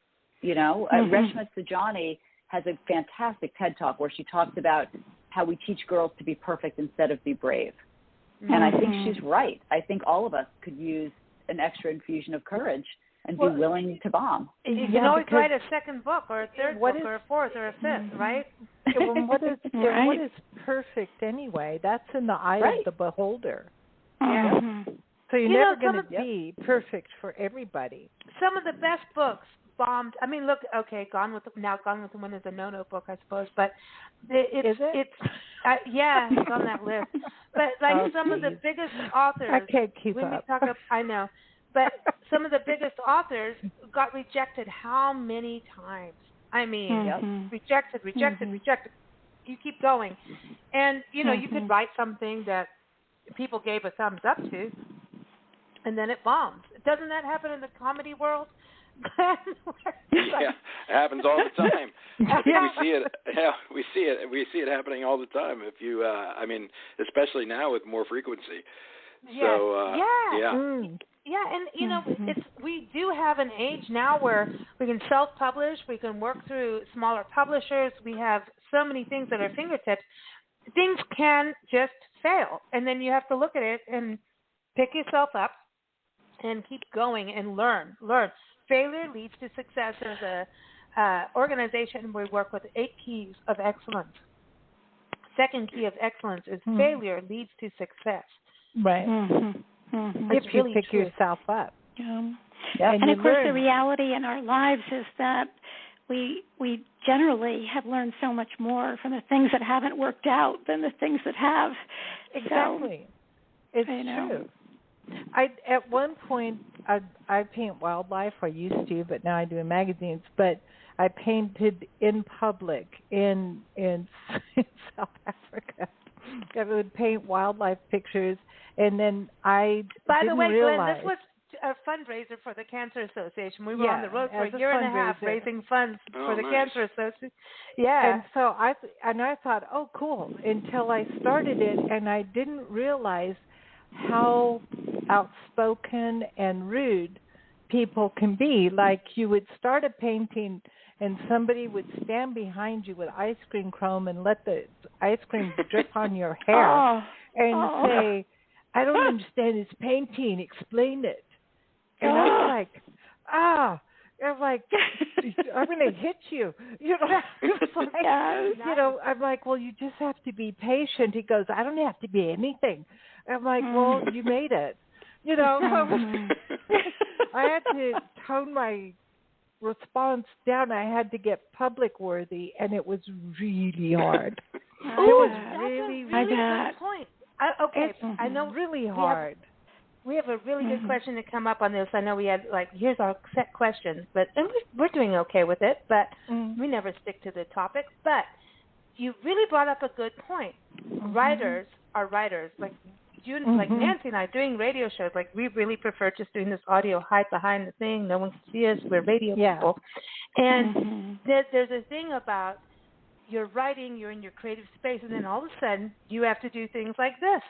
Reshma Saujani has a fantastic TED Talk where she talks about how we teach girls to be perfect instead of be brave. And I think she's right. I think all of us could use an extra infusion of courage and be willing to bomb. You can always write a second book or a third book or a fourth or a fifth, right? What is perfect anyway? That's in the eye of the beholder. So you're never going to be perfect for everybody. Some of the best books bombed. I mean, look, Gone with the Wind is a no-no book, I suppose, but it's on that list. But some of the biggest authors, I can't keep up. I know, but some of the biggest authors got rejected how many times? I mean, rejected. You keep going, and you could write something that people gave a thumbs up to, and then it bombed. Doesn't that happen in the comedy world? It happens all the time. We see it happening all the time. If you, especially now with more frequency. And we do have an age now where we can self-publish, we can work through smaller publishers. We have so many things at our fingertips. Things can just fail, and then you have to look at it and pick yourself up and keep going and learn. Failure leads to success. There's a organization we work with 8 keys of excellence. Second key of excellence is failure leads to success. Right. If you really pick true. yourself up. And of course, the reality in our lives is that we generally have learned so much more from the things that haven't worked out than the things that have. Exactly. It's true. At one point, I paint wildlife. I used to, but now I do in magazines. But I painted in public in South Africa. I would paint wildlife pictures, and then I By the way, realize, Glenn, this was a fundraiser for the Cancer Association. We were on the road for a year and a half raising funds for the Cancer Association. Yeah. And so I thought, oh, cool, until I started it, and I didn't realize how outspoken and rude people can be. Like, you would start a painting and somebody would stand behind you with ice cream cone and let the ice cream drip on your hair and say, I don't understand this painting, explain it. And I'm like, I'm going to hit you. I'm like, well, you just have to be patient. He goes, I don't have to be anything. I'm like, well, you made it. I had to tone my response down. I had to get public worthy, and it was really hard. It was really good point. I know really hard. We have a really good question to come up on this. I know we had here's our set questions, but and we're doing okay with it, but we never stick to the topic. But you really brought up a good point. Writers are writers. Like Nancy and I doing radio shows, we really prefer just doing this audio, hide behind the thing. No one can see us. We're radio people. And there's a thing about you're writing, you're in your creative space, and then all of a sudden you have to do things like this,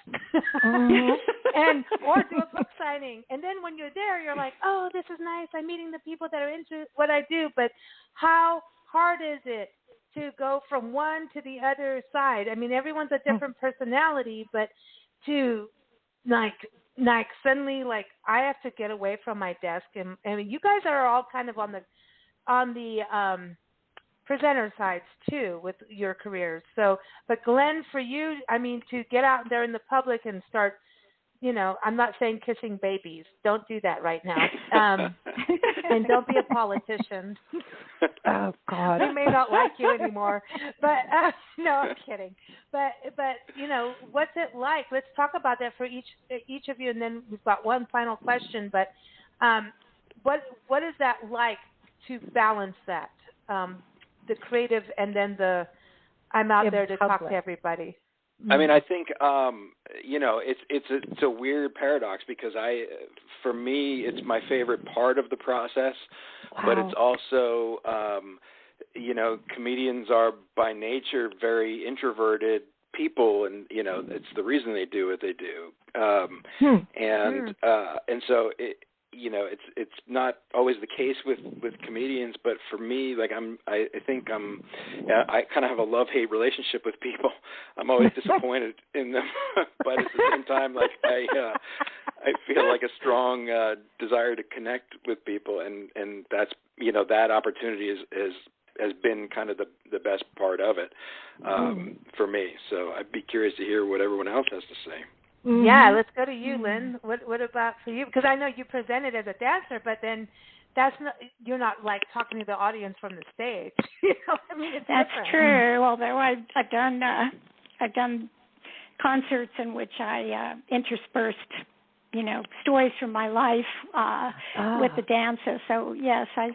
or do a book signing. And then when you're there, you're like, oh, this is nice. I'm meeting the people that are into what I do. But how hard is it to go from one to the other side? I mean, everyone's a different personality, but to like suddenly, like, I have to get away from my desk, and I mean, you guys are all kind of on the presenter sides too with your careers. So, but Glenn, for you, I mean, to get out there in the public and start, you know, I'm not saying kissing babies. Don't do that right now. And don't be a politician. Oh God, they may not like you anymore. But no, I'm kidding. But you know, what's it like? Let's talk about that for each of you, and then we've got one final question. But what is that like to balance that? The creative and then the I'm out there to talk to everybody. I mean, I think you know, it's a weird paradox because for me it's my favorite part of the process, but it's also you know, comedians are by nature very introverted people, and you know, it's the reason they do what they do. And so you know, it's not always the case with comedians, but for me, like I think I kind of have a love-hate relationship with people. I'm always disappointed in them, but at the same time, like I feel like a strong desire to connect with people, and that's, you know, that opportunity has been kind of the best part of it for me. So I'd be curious to hear what everyone else has to say. Yeah, let's go to you, Lynn. What about for you? Because I know you presented as a dancer, but then you're not like talking to the audience from the stage. You know, I mean, it's that's different. true. Although I've done concerts in which I interspersed, you know, stories from my life with the dances. So yes, I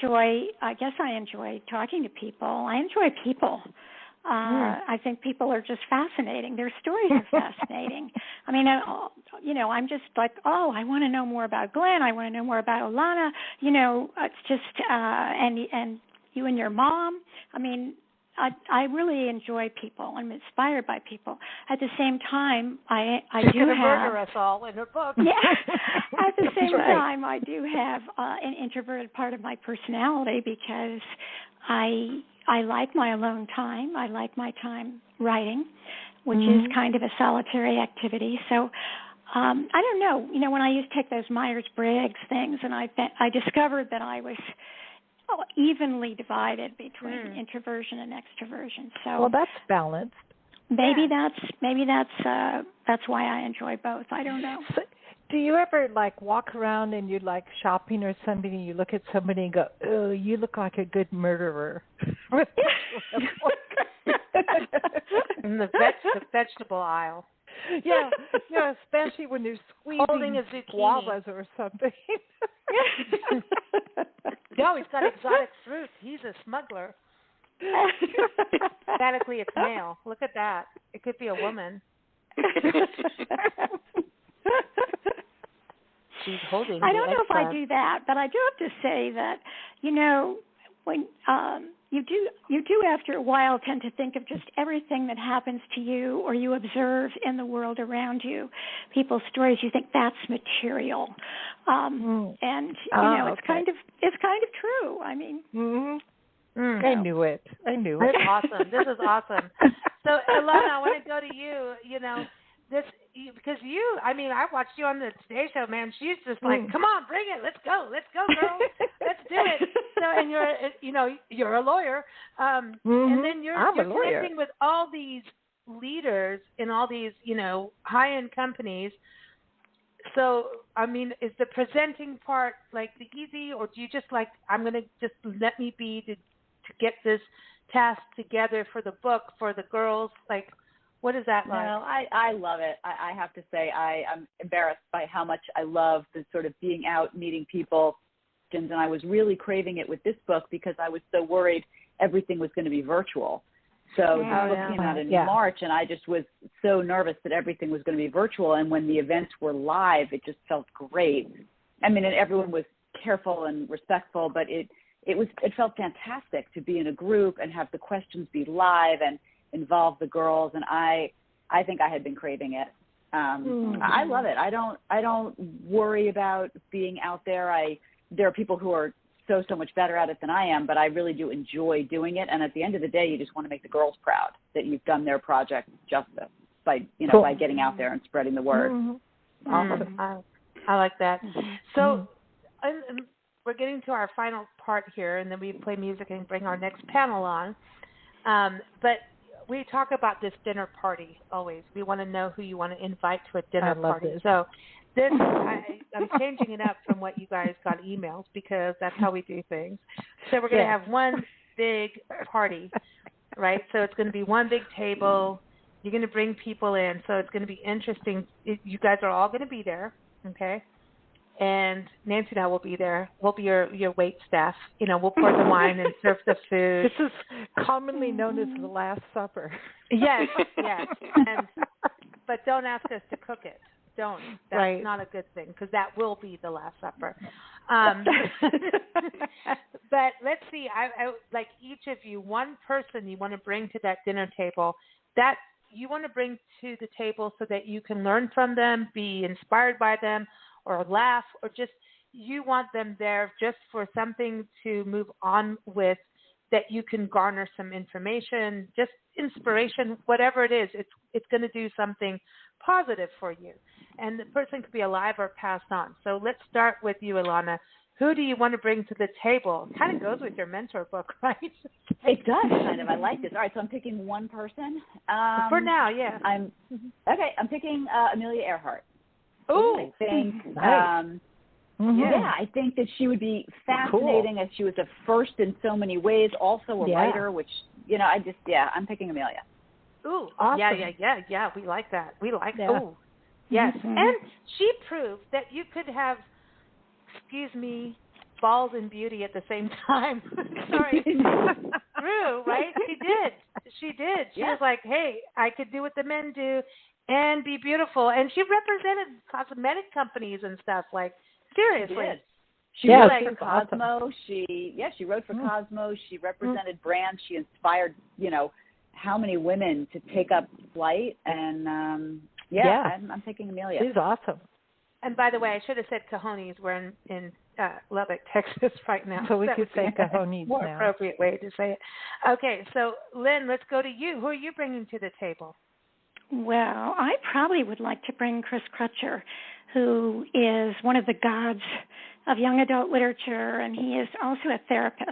enjoy talking to people. I enjoy people. I think people are just fascinating. Their stories are fascinating. I mean, you know, I'm just like, oh, I want to know more about Glenn. I want to know more about Illana. You know, it's just, and you and your mom. I mean, I really enjoy people. I'm inspired by people. At the same time, I do have. Murder us all in her book. Yeah. At the same time, I do have an introverted part of my personality because I like my alone time. I like my time writing, which is kind of a solitary activity. So I don't know. You know, when I used to take those Myers-Briggs things, and I discovered that I was evenly divided between introversion and extroversion. So well, that's balanced. Maybe that's why I enjoy both. I don't know. So, do you ever like walk around and you're like shopping or something and you look at somebody and go, oh, you look like a good murderer? In the vegetable aisle. Yeah, especially when they're squeezing guavas or something. No, he's got exotic fruit. He's a smuggler. Emphatically, it's male. Look at that. It could be a woman. She's holding. I don't know if I do that, but I do have to say that, you know, when you do after a while tend to think of just everything that happens to you or you observe in the world around you, people's stories. You think that's material, and you know, it's kind of true. I mean, I knew it. That's awesome. This is awesome. So, Illana, I want to go to you. You know, because I mean, I watched you on the Today Show, man. She's just like, come on, bring it. Let's go, girl. Let's do it. So, and you're a lawyer, and then you're connecting with all these leaders in all these, you know, high-end companies. So, I mean, is the presenting part like the easy, or do you just like, I'm going to just let me be to get this task together for the book for the girls? Like, what is that like? No, I love it. I have to say I'm embarrassed by how much I love the sort of being out, meeting people. And I was really craving it with this book because I was so worried everything was going to be virtual. So the book came out in March, and I just was so nervous that everything was going to be virtual. And when the events were live, it just felt great. I mean, and everyone was careful and respectful, but it felt fantastic to be in a group and have the questions be live and involve the girls. And I think I had been craving it. I love it. I don't worry about being out there. There are people who are so much better at it than I am, but I really do enjoy doing it. And at the end of the day, you just want to make the girls proud that you've done their project justice by getting out there and spreading the word. Awesome. I like that. So we're getting to our final part here, and then we play music and bring our next panel on. But we talk about this dinner party always. We want to know who you want to invite to a dinner party. This. So I'm changing it up from what you guys got emails, because that's how we do things. So we're going to have one big party, right? So it's going to be one big table. You're going to bring people in, so it's going to be interesting. You guys are all going to be there, okay? And Nancy and I will be there. We'll be your wait staff. We'll pour the wine and serve the food. This is commonly known as the Last Supper. Yes. But don't ask us to cook it. Don't. That's not a good thing, because that will be the Last Supper. But let's see. I like each of you, one person you want to bring to that dinner table that you want to bring to the table so that you can learn from them, be inspired by them, or laugh, or just you want them there just for something to move on with, that you can garner some information, just inspiration, whatever it is. It's going to do something positive for you. And the person could be alive or passed on. So let's start with you, Illana. Who do you want to bring to the table? Kind of goes with your mentor book, right? It does, kind of. I like this. All right, so I'm picking one person. For now, yeah. I'm picking Amelia Earhart. Oh, I think, nice. I think that she would be fascinating, as she was a first in so many ways, also a writer, which, I'm picking Amelia. Ooh, awesome. Yeah, we like that. We like that. Oh, yes. And she proved that you could have, balls and beauty at the same time. Sorry. True, right? She did. She was like, hey, I could do what the men do and be beautiful. And she represented cosmetic companies and stuff, like, seriously. She wrote for Cosmo. She wrote for Cosmo. She represented brands. She inspired, how many women to take up flight. And, I'm picking Amelia. She's awesome. And by the way, I should have said cojones. We're in Lubbock, Texas right now. So we could say cojones more now. Appropriate way to say it. Okay, so Lynn, let's go to you. Who are you bringing to the table? Well, I probably would like to bring Chris Crutcher, who is one of the gods of young adult literature, and he is also a therapist.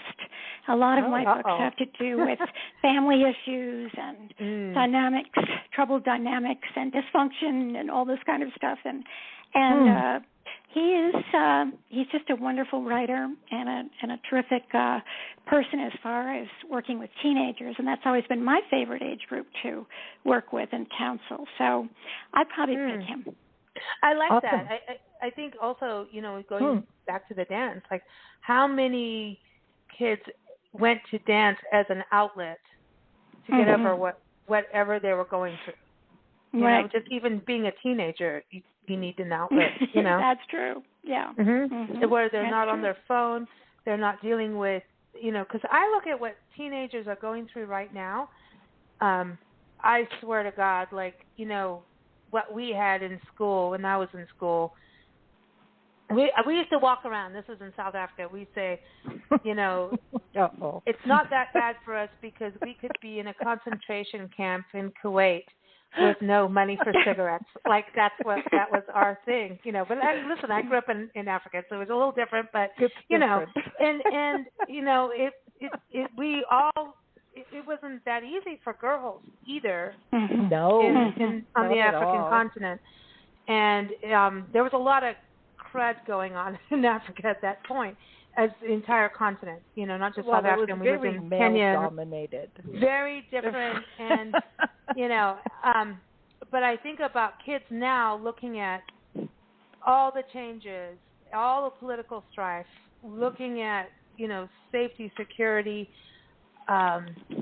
A lot of my books have to do with family issues and dynamics, troubled dynamics and dysfunction and all this kind of stuff. And he's just a wonderful writer and a terrific person as far as working with teenagers, and that's always been my favorite age group to work with and counsel. So I'd probably pick him. I like that. I think also, going back to the dance, like how many kids went to dance as an outlet to get over whatever they were going through. You know, just even being a teenager, you need an outlet, That's true, yeah. Where they're not on their phone, they're not dealing with, because I look at what teenagers are going through right now. I swear to God, what we had in school when I was in school, we used to walk around. This was in South Africa. We say, it's not that bad for us because we could be in a concentration camp in Kuwait with no money for cigarettes. Like that was our thing, But listen, I grew up in Africa, so it was a little different. But it wasn't that easy for girls either. No, on the African continent, and there was a lot of crud going on in Africa at that point, as the entire continent. Not just South Africa. We was in Kenya. Dominated. Very different, and but I think about kids now looking at all the changes, all the political strife, looking at safety, security.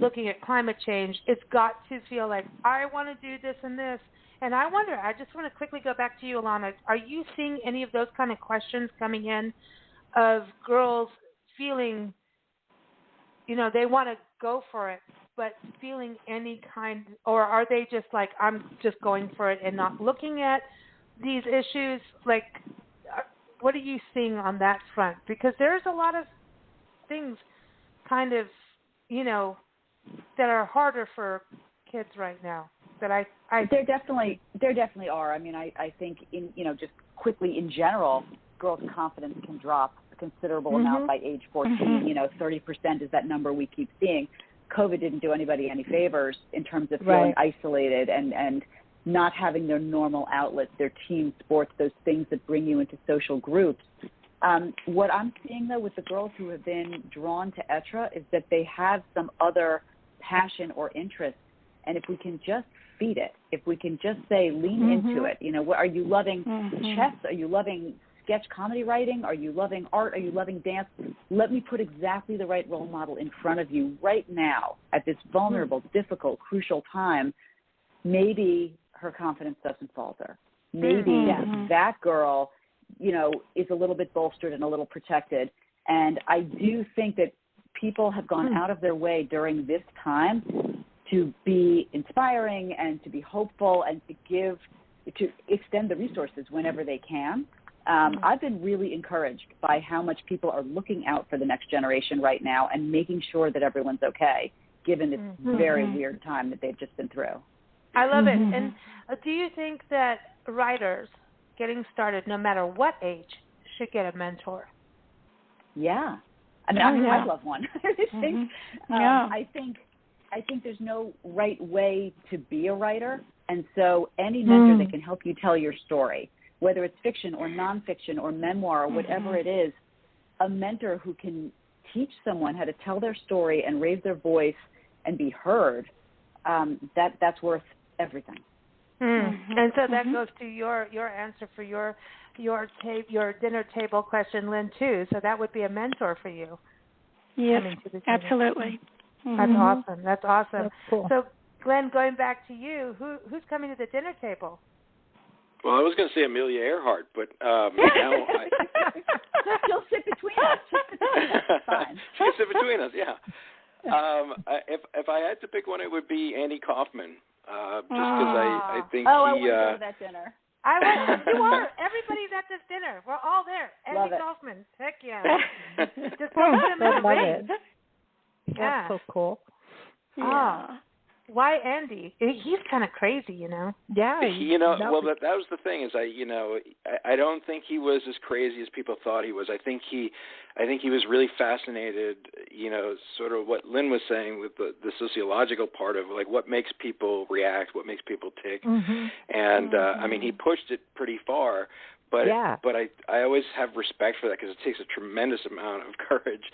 Looking at climate change, it's got to feel like I want to do this and this. And I wonder, I just want to quickly go back to you, Illana. Are you seeing any of those kind of questions coming in of girls feeling they want to go for it, but feeling any kind, or are they just like, I'm just going for it and not looking at these issues? Like, what are you seeing on that front? Because there's a lot of things kind of, that are harder for kids right now. That there definitely are. I mean, I think just quickly in general, girls' confidence can drop a considerable amount by age 14. 30% is that number we keep seeing. COVID didn't do anybody any favors in terms of feeling isolated and not having their normal outlets, their team sports, those things that bring you into social groups. What I'm seeing, though, with the girls who have been drawn to Être is that they have some other passion or interest. And if we can just feed it, if we can just say, lean into it, are you loving chess? Are you loving sketch comedy writing? Are you loving art? Are you loving dance? Let me put exactly the right role model in front of you right now at this vulnerable, difficult, crucial time. Maybe her confidence doesn't falter. Maybe that girl, is a little bit bolstered and a little protected. And I do think that people have gone out of their way during this time to be inspiring and to be hopeful and to extend the resources whenever they can. I've been really encouraged by how much people are looking out for the next generation right now and making sure that everyone's okay, given this very weird time that they've just been through. I love it. And do you think that writers getting started, no matter what age, should get a mentor? Yeah. I mean, I love one. I think there's no right way to be a writer, and so any mentor that can help you tell your story, whether it's fiction or nonfiction or memoir or whatever it is, a mentor who can teach someone how to tell their story and raise their voice and be heard, that's worth everything. And so that goes to your answer for your dinner table question, Lynn, too. So that would be a mentor for you. Yes, absolutely. That's awesome. That's awesome. That's cool. So, Glenn, going back to you, who's coming to the dinner table? Well, I was going to say Amelia Earhart, but now she'll sit between us. Fine. She'll sit between us, yeah. If I had to pick one, it would be Andy Kaufman, just because I think I want to go to that dinner. You are. Everybody's at this dinner. We're all there. Andy Kaufman. Heck yeah. Just put him in the ring. Yeah. That's so cool. Yeah. Why Andy? He's kind of crazy, Yeah. Well, that was the thing is I don't think he was as crazy as people thought he was. I think he was really fascinated, sort of what Lynn was saying with the sociological part of like what makes people react, what makes people tick. And I mean, he pushed it pretty far. But I always have respect for that because it takes a tremendous amount of courage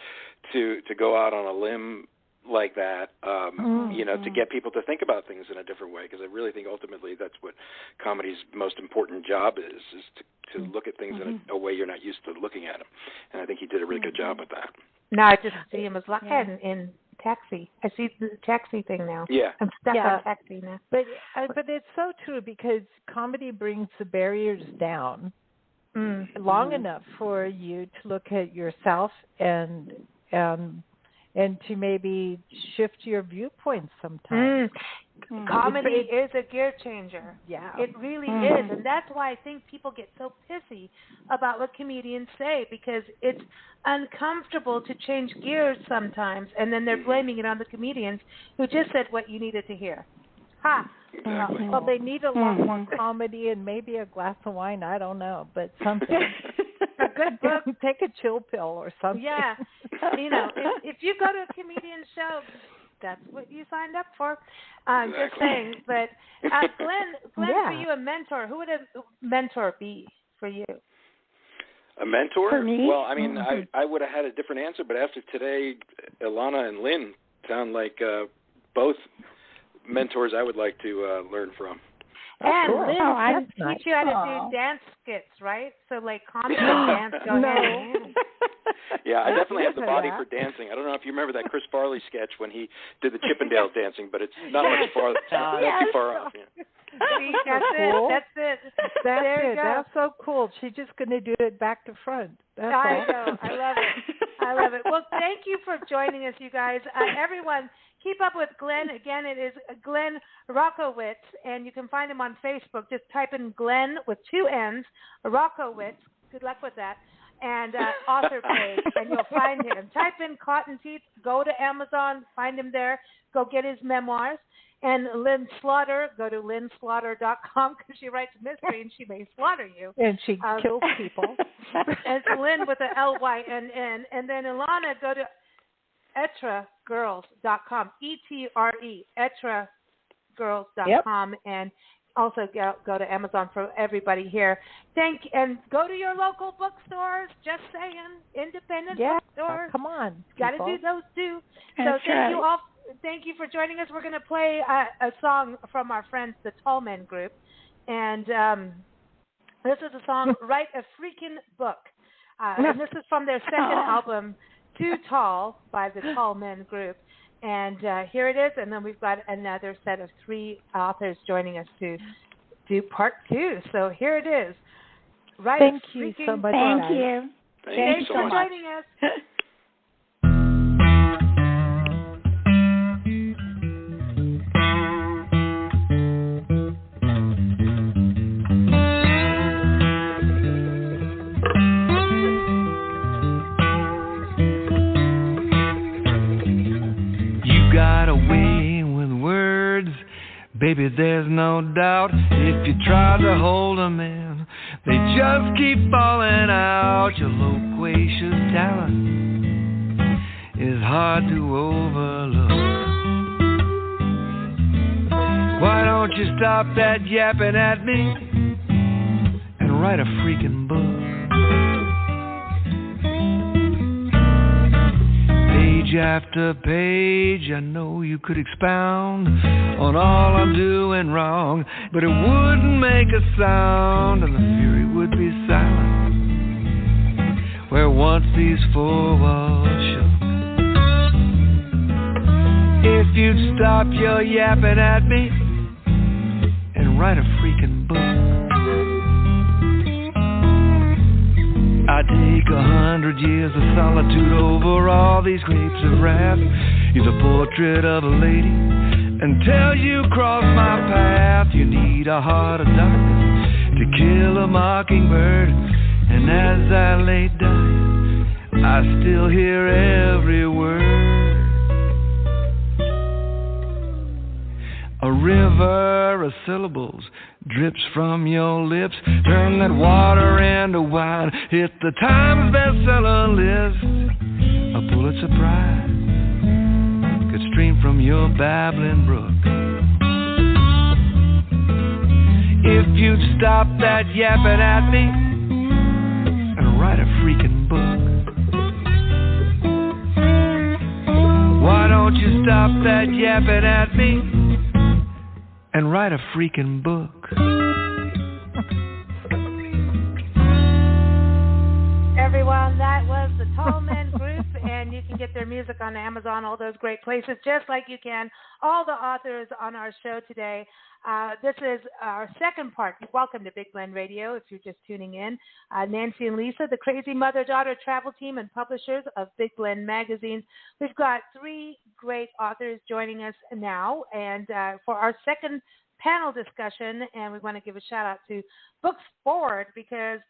to go out on a limb like that, to get people to think about things in a different way. Because I really think ultimately that's what comedy's most important job is to look at things in a way you're not used to looking at them. And I think he did a really good job with that. Now I just see him as in Taxi. I see the Taxi thing now. Yeah. I'm stuck on Taxi now. But it's so true because comedy brings the barriers down long enough for you to look at yourself and to maybe shift your viewpoints sometimes. Comedy is a gear changer. Yeah. It really is. And that's why I think people get so pissy about what comedians say, because it's uncomfortable to change gears sometimes, and then they're blaming it on the comedians who just said what you needed to hear. Ha! Exactly. Well, they need a lot more comedy and maybe a glass of wine. I don't know, but something. A good book. Take a chill pill or something. Yeah. If you go to a comedian show, that's what you signed up for. Just saying. But Glenn, for you, a mentor. Who would a mentor be for you? A mentor? For me? Well, I mean, I would have had a different answer, but after today, Illana and Lynn sound like both mentors I would like to learn from. And cool. Liz can teach you how to do dance skits, right? So like comedy and dance go hand in hand. Yeah, I definitely have the body for dancing. I don't know if you remember that Chris Farley sketch when he did the Chippendale dancing, but it's not much far, not too far off. Yeah. See, that's cool. It. There you go. That's so cool. She's just going to do it back to front. That's I all. know. I love it. Well, thank you for joining us, you guys. Everyone, keep up with Glenn. Again, it is Glenn-Rockowitz, and you can find him on Facebook. Just type in Glenn with 2 N's, Rockowitz. Good luck with that. And author page, and you'll find him. Type in Cotton Teeth, go to Amazon, find him there, go get his memoirs. And Lynn-Slaughter, go to Lynn-Slaughter.com because she writes mystery and she may slaughter you. And she kills people. And it's Lynn with an L-Y-N-N. And then Illana, go to EtreGirls.com, E-T-R-E, EtreGirls.com. And also go to Amazon for everybody here. And go to your local bookstores. Just saying, independent bookstores. Come on, got to do those too. That's so thank you all. Thank you for joining us. We're going to play a song from our friends, the Tall Men Group, and this is a song, "Write a Freakin Book," and this is from their second album, "Too Tall" by the Tall Men Group. And here it is, and then we've got another set of 3 authors joining us to do part 2. So here it is. Thank you so much. Thank you. Thanks for joining us. Baby, there's no doubt if you try to hold them in, they just keep falling out. Your loquacious talent is hard to overlook. Why don't you stop that yapping at me and write a freaking book? Page after page, I know you could expound on all I'm doing wrong, but it wouldn't make a sound, and the fury would be silent where once these 4 walls shook. If you'd stop your yapping at me and write a freaking book, I'd take 100 years of solitude over all these grapes of wrath. Here's a portrait of a lady, until you cross my path. You need a heart of darkness to kill a mockingbird, and as I lay dying, I still hear every word. A river of syllables drips from your lips. Turn that water into wine. Hit the Times bestseller list. A Pulitzer Prize could stream from your babbling brook. If you'd stop that yapping at me and write a freaking book. Why don't you stop that yapping at me and write a freaking book? Everyone, that was the Tall Men Group, and you can get their music on Amazon, all those great places, just like you can all the authors on our show today. This is our second part. Welcome to Big Blend Radio, if you're just tuning in. Nancy and Lisa, the crazy mother-daughter travel team and publishers of Big Blend magazine. We've got 3 great authors joining us now, and for our second panel discussion, and we want to give a shout-out to Books Forward, because,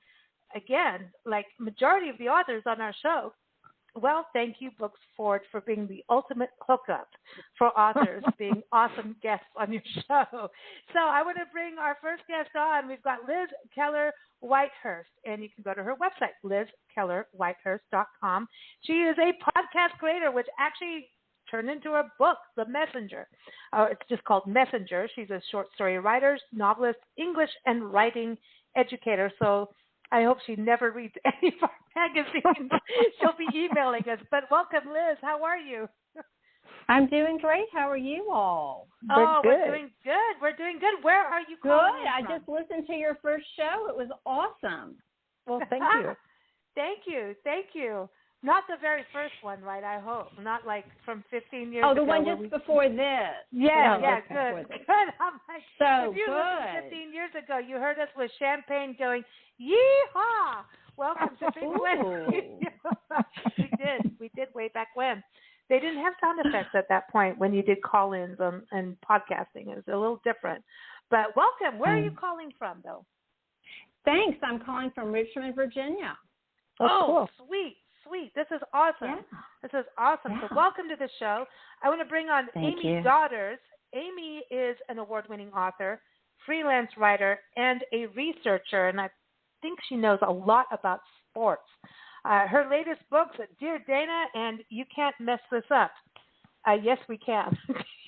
again, like majority of the authors on our show, well, thank you, Books Forward, for being the ultimate hookup for authors, being awesome guests on your show. So I want to bring our first guest on. We've got Liz-Keller-Whitehurst, and you can go to her website, Liz-Keller-Whitehurst.com. She is a podcast creator, which actually turned into a book, The Messenger. It's just called Messenger. She's a short story writer, novelist, English and writing educator. So I hope she never reads any of our magazines. She'll be emailing us. But welcome, Liz. How are you? I'm doing great. How are you all? We're doing good. We're doing good. Where are you calling in from? I just listened to your first show. It was awesome. Well, thank you. Thank you. Not the very first one, right? I hope. Not like from 15 years ago. Oh, the one just before this. Yeah, yeah, good. Good. I'm like, so if you good. listened 15 years ago, you heard us with champagne going, yee-haw! Welcome to Big Glen. We did way back when. They didn't have sound effects at that point when you did call-ins and podcasting. It was a little different. But welcome. Where are you calling from, though? Thanks. I'm calling from Richmond, Virginia. Oh, cool. Sweet. This is awesome. Yeah. This is awesome. Yeah. So welcome to the show. I want to bring on Thank Amy you. Daughters. Amy is an award-winning author, freelance writer, and a researcher, and I think she knows a lot about sports. Her latest books, Dear Dana and You Can't Mess This Up. Yes, we can.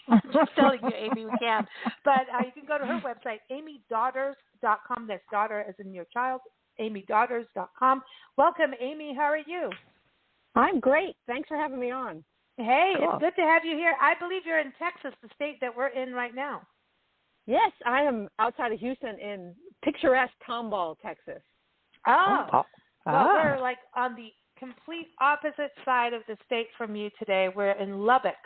I'm just telling you, Amy, we can. But you can go to her website, amydaughters.com. That's daughter as in your child, amydaughters.com. Welcome, Amy. How are you? I'm great. Thanks for having me on. Hey, Cool. It's good to have you here. I believe you're in Texas, the state that we're in right now. Yes, I am outside of Houston in picturesque Tomball, Texas. Oh. Well, we're like on the complete opposite side of the state from you today. We're in Lubbock,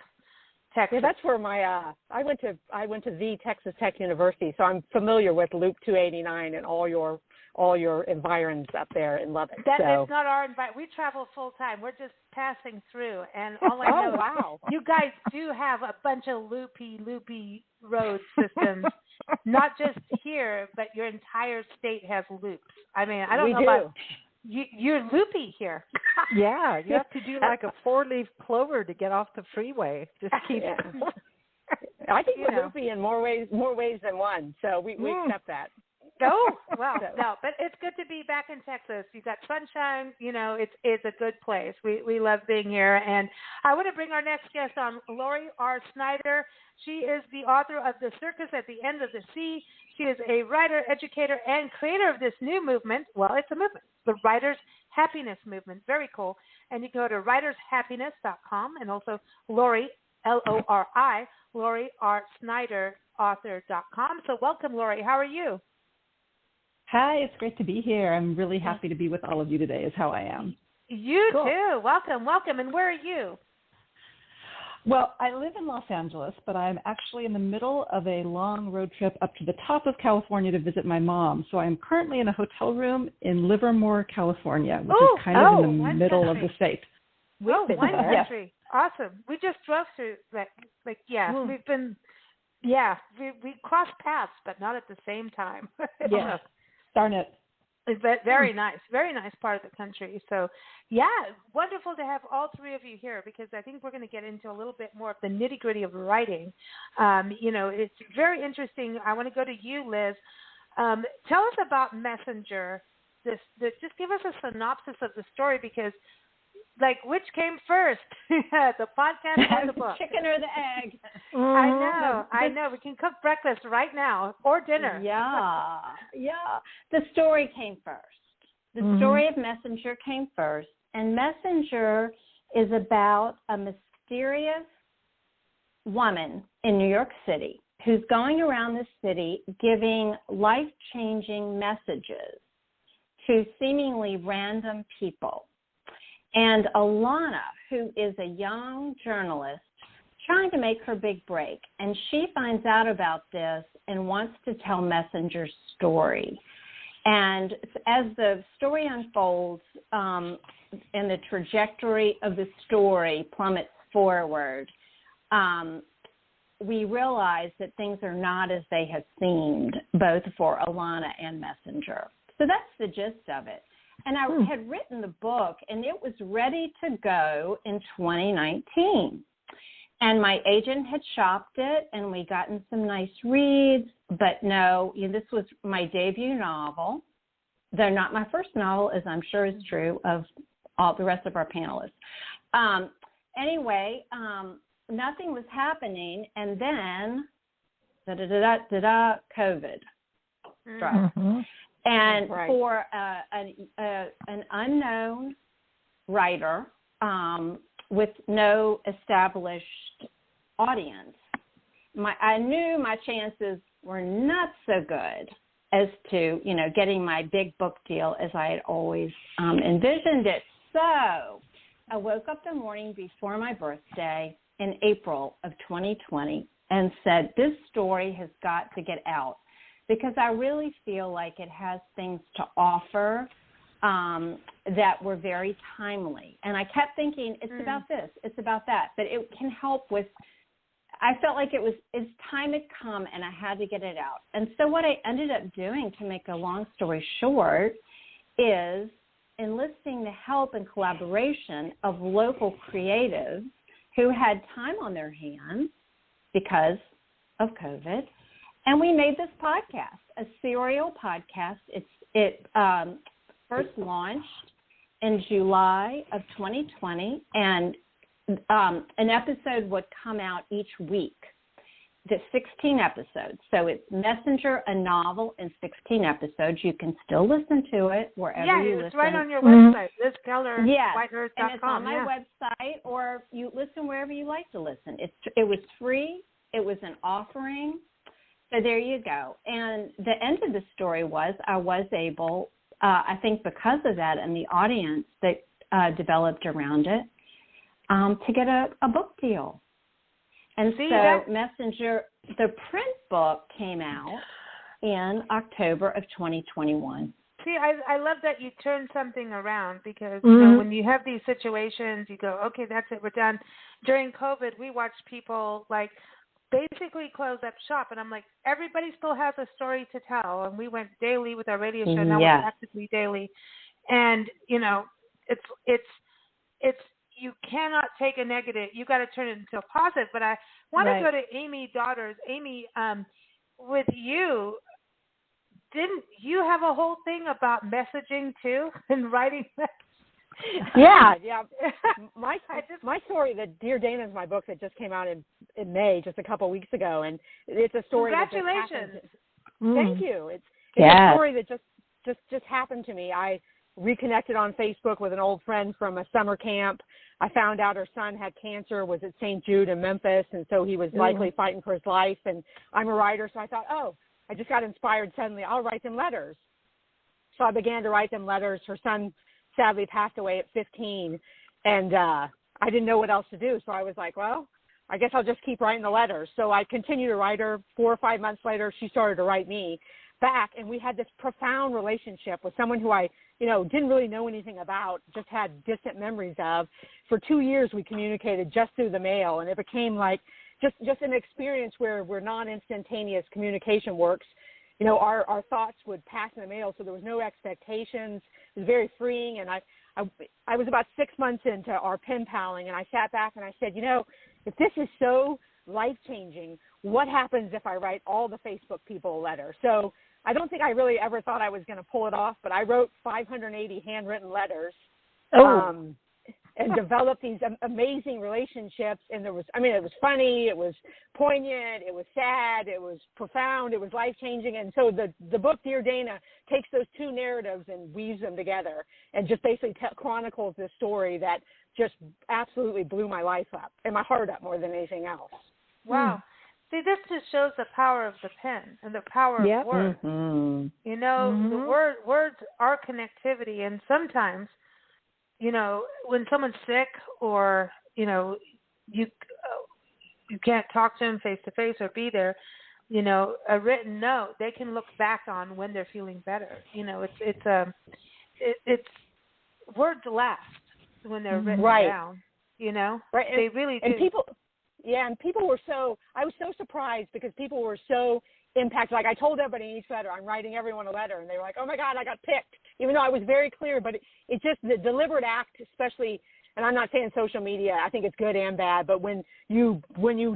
Texas. Yeah, that's where my I went to the Texas Tech University, so I'm familiar with Loop 289 and all your environs up there in Lubbock. It's not our environment. We travel full time. We're just passing through, and all I know wow. you guys do have a bunch of loopy road systems. Not just here, but your entire state has loops. I mean, I don't know about you're loopy here. Yeah, you have to do like a 4-leaf clover to get off the freeway. Just keep. Yeah. I think we're loopy in more ways than one, so we accept that. Oh, well, no, but it's good to be back in Texas. You got sunshine, it's a good place. We love being here. And I want to bring our next guest on, Lori-R-Snyder. She is the author of The Circus at the End of the Sea. She is a writer, educator, and creator of this new movement. Well, it's a movement, the Writers' Happiness Movement. Very cool. And you can go to writershappiness.com and also Lori, L-O-R-I, Lori-R-Snyder-Author.com. So welcome, Lori. How are you? Hi, it's great to be here. I'm really happy to be with all of you today is how I am. You too. Welcome. And where are you? Well, I live in Los Angeles, but I'm actually in the middle of a long road trip up to the top of California to visit my mom. So I'm currently in a hotel room in Livermore, California, which is kind of in the middle of the state. One country. Awesome. We just drove through we've been, we crossed paths, but not at the same time. Yeah. Darn it. Very nice part of the country. So, wonderful to have all three of you here because I think we're going to get into a little bit more of the nitty-gritty of writing. It's very interesting. I want to go to you, Liz. Tell us about Messenger. Just give us a synopsis of the story because, which came first, the podcast or the book? Chicken or the egg? I know. We can cook breakfast right now or dinner. Yeah. The story came first. The story of Messenger came first, and Messenger is about a mysterious woman in New York City who's going around the city giving life-changing messages to seemingly random people. And Illana, who is a young journalist trying to make her big break, and she finds out about this and wants to tell Messenger's story. And as the story unfolds and the trajectory of the story plummets forward, we realize that things are not as they had seemed, both for Illana and Messenger. So that's the gist of it. And I had written the book, and it was ready to go in 2019. And my agent had shopped it, and we gotten some nice reads. But no, this was my debut novel, though not my first novel, as I'm sure is true of all the rest of our panelists. Nothing was happening, and then COVID struck. Mm-hmm. And for an unknown writer with no established audience, I knew my chances were not so good as to, getting my big book deal as I had always envisioned it. So I woke up the morning before my birthday in April of 2020 and said, this story has got to get out because I really feel like it has things to offer that were very timely. And I kept thinking, it's about this, it's about that, but it can help with, I felt like its time had come and I had to get it out. And so what I ended up doing, to make a long story short, is enlisting the help and collaboration of local creatives who had time on their hands because of COVID. And we made this podcast, a serial podcast. It first launched in July of 2020, and an episode would come out each week. The 16 episodes. So it's Messenger, a novel in 16 episodes. You can still listen to it wherever you listen. Yeah, it's right on your website, Liz-Keller-Whitehurst.com. And it's on my website, or you listen wherever you like to listen. It was free. It was an offering. So there you go. And the end of the story was I was able, I think because of that and the audience that developed around it, to get a book deal. And Messenger, the print book came out in October of 2021. See, I love that you turn something around because you know, when you have these situations, you go, okay, that's it, we're done. During COVID, we watched people like basically close up shop, and I'm like, everybody still has a story to tell, and we went daily with our radio show. Now we're practically daily, and you know, it's you cannot take a negative. You got to turn it into a positive. But I want to go to Amy Daughters. Amy, with you, didn't you have a whole thing about messaging too and writing? Yeah. My story, the Dear Dana, is my book that just came out in May, just a couple of weeks ago, and it's a story. Congratulations! Thank you. It's a story that just happened to me. I reconnected on Facebook with an old friend from a summer camp. I found out her son had cancer, was at St. Jude in Memphis, and so he was likely fighting for his life. And I'm a writer, so I thought, I just got inspired suddenly. I'll write them letters. So I began to write them letters. Her son sadly passed away at 15, and I didn't know what else to do. So I was like, well, I guess I'll just keep writing the letters. So I continued to write her. 4 or 5 months later, she started to write me back, and we had this profound relationship with someone who I didn't really know anything about, just had distant memories of. For 2 years, we communicated just through the mail, and it became like just an experience where non-instantaneous communication works. You know, our thoughts would pass in the mail, so there was no expectations. It was very freeing, and I was about 6 months into our pen paling, and I sat back and I said, if this is so life-changing, what happens if I write all the Facebook people a letter? So I don't think I really ever thought I was going to pull it off, but I wrote 580 handwritten letters and developed these amazing relationships. And it was funny, it was poignant, it was sad, it was profound, it was life-changing. And so the book, Dear Dana, takes those two narratives and weaves them together and just basically chronicles this story that just absolutely blew my life up and my heart up more than anything else. Wow. See, this just shows the power of the pen and the power of words. The words are connectivity, and sometimes, when someone's sick or you can't talk to them face to face or be there, a written note they can look back on when they're feeling better. It's words last when they're written down. Right. They really do. And people were I was so surprised because people were so impacted. Like I told everybody in each letter, I'm writing everyone a letter, and they were like, oh my God, I got picked, even though I was very clear. But it's just the deliberate act, especially, and I'm not saying social media, I think it's good and bad, but when you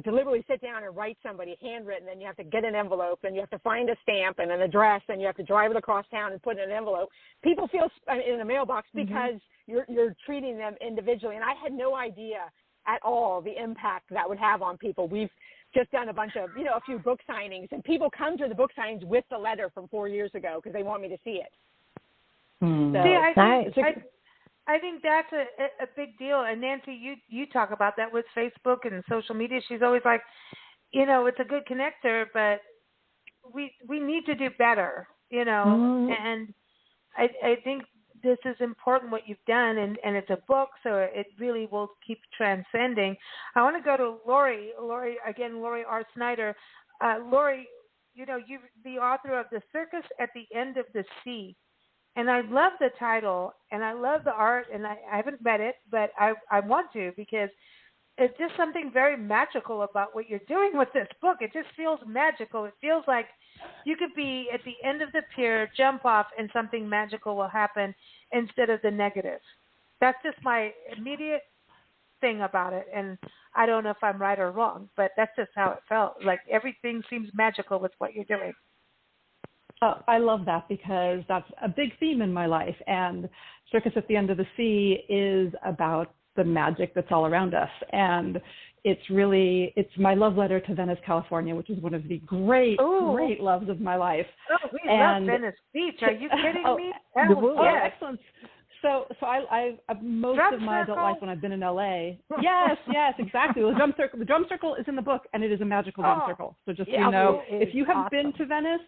deliberately sit down and write somebody handwritten, then you have to get an envelope, and you have to find a stamp and an address, and you have to drive it across town and put it in an envelope. People feel in a mailbox because you're treating them individually. And I had no idea at all the impact that would have on people. We've just done a bunch of, a few book signings, and people come to the book signings with the letter from 4 years ago because they want me to see it. So I think that's a big deal. And Nancy, you talk about that with Facebook and social media. She's always like, it's a good connector, but we need to do better, and I think this is important what you've done, and it's a book, so it really will keep transcending. I want to go to Lori again, Lori-R-Snyder. Lori, you're the author of The Circus at the End of the Sea. And I love the title, and I love the art, and I haven't read it, but I want to, because it's just something very magical about what you're doing with this book. It just feels magical. It feels like you could be at the end of the pier, jump off, and something magical will happen instead of the negative. That's just my immediate thing about it, and I don't know if I'm right or wrong, but that's just how it felt. Like everything seems magical with what you're doing. I love that, because that's a big theme in my life. And Circus at the End of the Sea is about the magic that's all around us. And it's my love letter to Venice, California, which is one of the great loves of my life. Oh, we love Venice Beach. Are you kidding me? Excellent. So I most of my adult life when I've been in LA. Yes, exactly. The drum circle is in the book, and it is a magical drum circle. So just if you have been to Venice,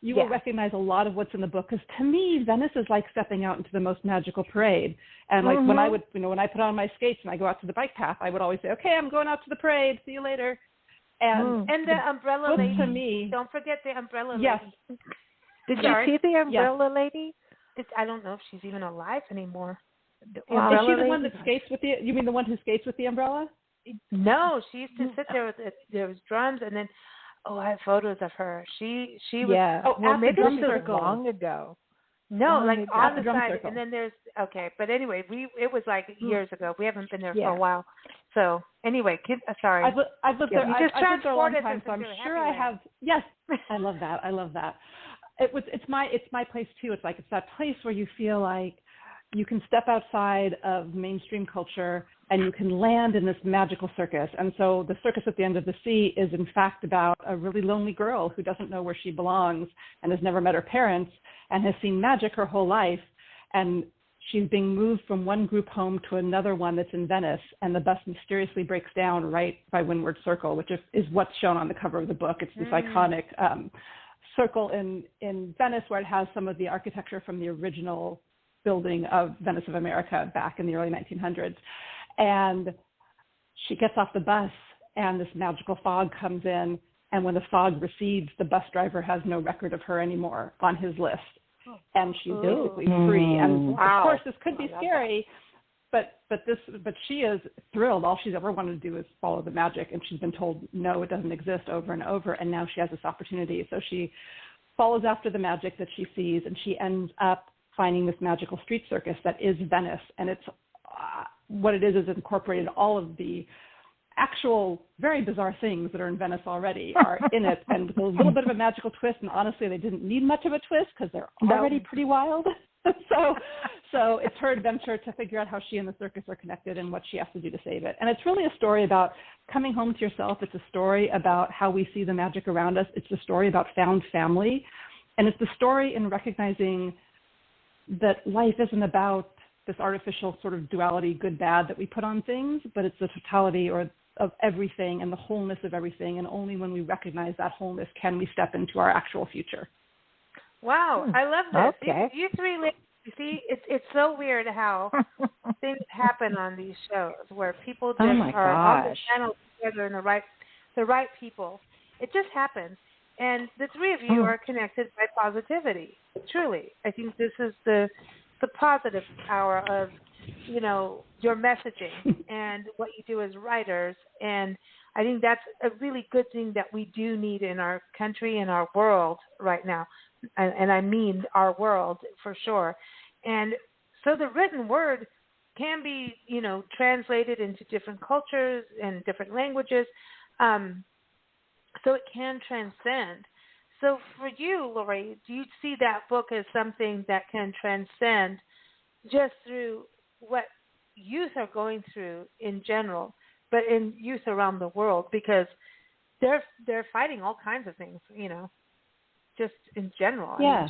you will recognize a lot of what's in the book, because to me, Venice is like stepping out into the most magical parade. And like when I would, when I put on my skates and I go out to the bike path, I would always say, okay, I'm going out to the parade. See you later. And the umbrella lady. To me, don't forget the umbrella lady. Yes. Did you see the umbrella lady? I don't know if she's even alive anymore. Is she the one that skates with the? You mean the one who skates with the umbrella? No, she used to sit there with there was drums, and then. Oh, I have photos of her. She was. Yeah. Oh, well, maybe this was long ago. No, like on the side, circle. and then there's But anyway, it was like years ago. We haven't been there for a while. So anyway, sorry. I've lived there. You I've lived there a long transported time, so I'm sure I have. Yes, I love that. I love that. It's my place too. It's that place where you feel like you can step outside of mainstream culture and you can land in this magical circus. And so the Circus at the End of the Sea is in fact about a really lonely girl who doesn't know where she belongs and has never met her parents and has seen magic her whole life. And she's being moved from one group home to another one that's in Venice, and the bus mysteriously breaks down right by Windward Circle, which is what's shown on the cover of the book. It's this iconic circle in Venice where it has some of the architecture from the original building of Venice of America back in the early 1900s. And she gets off the bus, and this magical fog comes in, and when the fog recedes, the bus driver has no record of her anymore on his list, and she's basically free. And of course, this could be scary, but she is thrilled. All she's ever wanted to do is follow the magic, and she's been told no, it doesn't exist over and over, and now she has this opportunity. So she follows after the magic that she sees, and she ends up finding this magical street circus that is Venice, and it's what it is incorporated all of the actual very bizarre things that are in Venice already are in it, and with a little bit of a magical twist. And honestly, they didn't need much of a twist because they're already pretty wild. So it's her adventure to figure out how she and the circus are connected and what she has to do to save it. And it's really a story about coming home to yourself. It's a story about how we see the magic around us. It's a story about found family, and it's the story in recognizing that life isn't about this artificial sort of duality, good, bad, that we put on things, but it's the totality of everything and the wholeness of everything. And only when we recognize that wholeness can we step into our actual future. Wow, I love this. Okay. You three ladies, you see, it's so weird how things happen on these shows where people just are on the channel together and the right people. It just happens. And the three of you are connected by positivity. Truly. I think this is the positive power of, your messaging and what you do as writers. And I think that's a really good thing that we do need in our country and our world right now. And I mean our world for sure. And so the written word can be, translated into different cultures and different languages. So it can transcend. So for you, Lori, do you see that book as something that can transcend just through what youth are going through in general, but in youth around the world, because they're fighting all kinds of things, just in general. Yeah.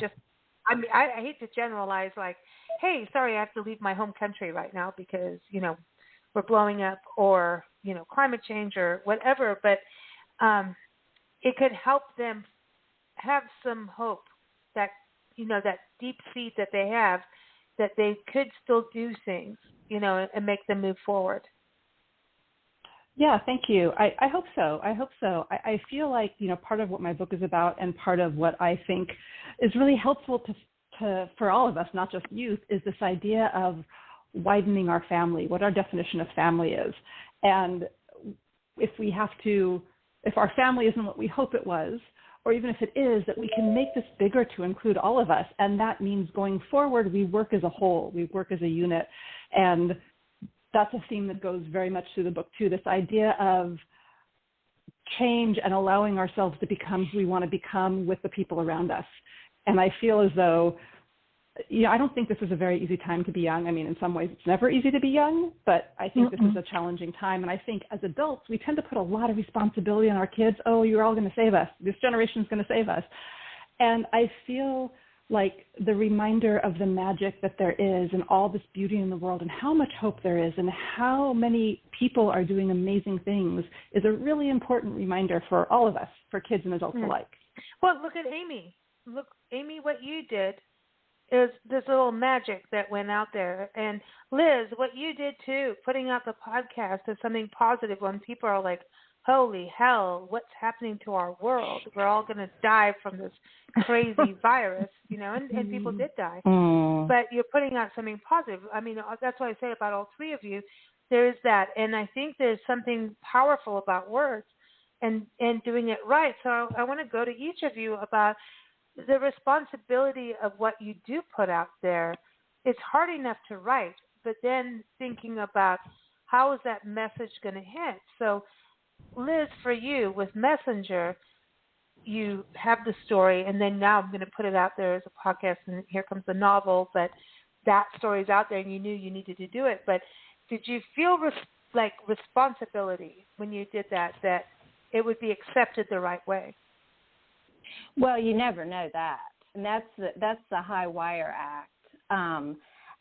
I hate to generalize like, hey, sorry, I have to leave my home country right now because, we're blowing up or, climate change or whatever, but it could help them have some hope that, that deep seed that they have that they could still do things, you know, and make them move forward. Yeah, thank you. I hope so. I feel like, you know, part of what my book is about and part of what I think is really helpful to for all of us, not just youth, is this idea of widening our family, what our definition of family is. And if our family isn't what we hope it was, or even if it is, that we can make this bigger to include all of us. And that means going forward, we work as a whole, we work as a unit. And that's a theme that goes very much through the book too, this idea of change and allowing ourselves to become who we want to become with the people around us. And I feel as though, you know, I don't think this is a very easy time to be young. I mean, in some ways it's never easy to be young, but I think this is a challenging time. And I think as adults, we tend to put a lot of responsibility on our kids. Oh, you're all going to save us. This generation is going to save us. And I feel like the reminder of the magic that there is and all this beauty in the world and how much hope there is and how many people are doing amazing things is a really important reminder for all of us, for kids and adults alike. Well, look at Amy. Look, Amy, what you did is this little magic that went out there. And Liz, what you did too, putting out the podcast is something positive when people are like, holy hell, what's happening to our world? We're all going to die from this crazy virus, you know, and people did die. But you're putting out something positive. I mean, that's what I say about all three of you. There is that. And I think there's something powerful about words and doing it right. So I want to go to each of you about the responsibility of what you do put out there. It's hard enough to write, but then thinking about how is that message going to hit? So Liz, for you, with Messenger, you have the story, and then now I'm going to put it out there as a podcast, and here comes the novel, but that story's out there, and you knew you needed to do it. But did you feel like responsibility when you did that it would be accepted the right way? Well, you never know that, and that's the high wire act.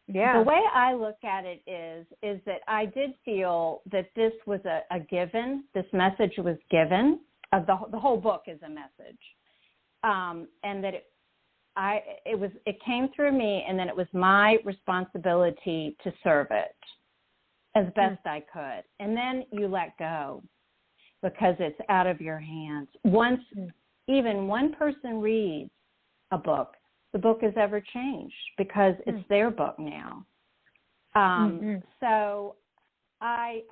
The way I look at it is that I did feel that this was a given. This message was given. The whole book is a message, and that it came through me, and then it was my responsibility to serve it as best I could. And then you let go because it's out of your hands. Once even one person reads a book, the book is ever changed because it's their book now. So I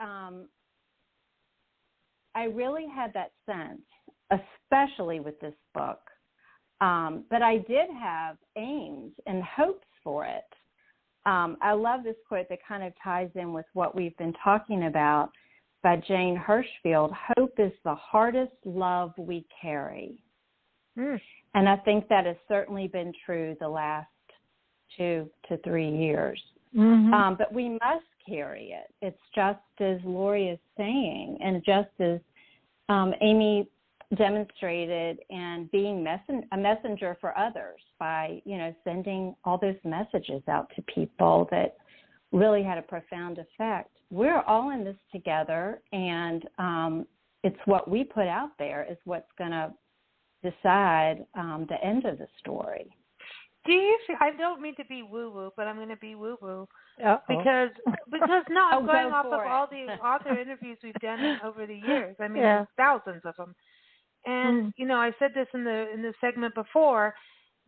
really had that sense, especially with this book. But I did have aims and hopes for it. I love this quote that kind of ties in with what we've been talking about by Jane Hirschfield. Hope is the hardest love we carry. And I think that has certainly been true the last 2 to 3 years. But we must carry it. It's just as Lori is saying, and just as Amy demonstrated, and being a messenger for others by, you know, sending all those messages out to people that really had a profound effect. We're all in this together, and it's what we put out there is what's going to decide the end of the story. Do you feel, I don't mean to be woo-woo, but I'm going to be woo-woo because no, I'm going off of all the author interviews we've done over the years. I mean, there's thousands of them. And, you know, I said this in the segment before,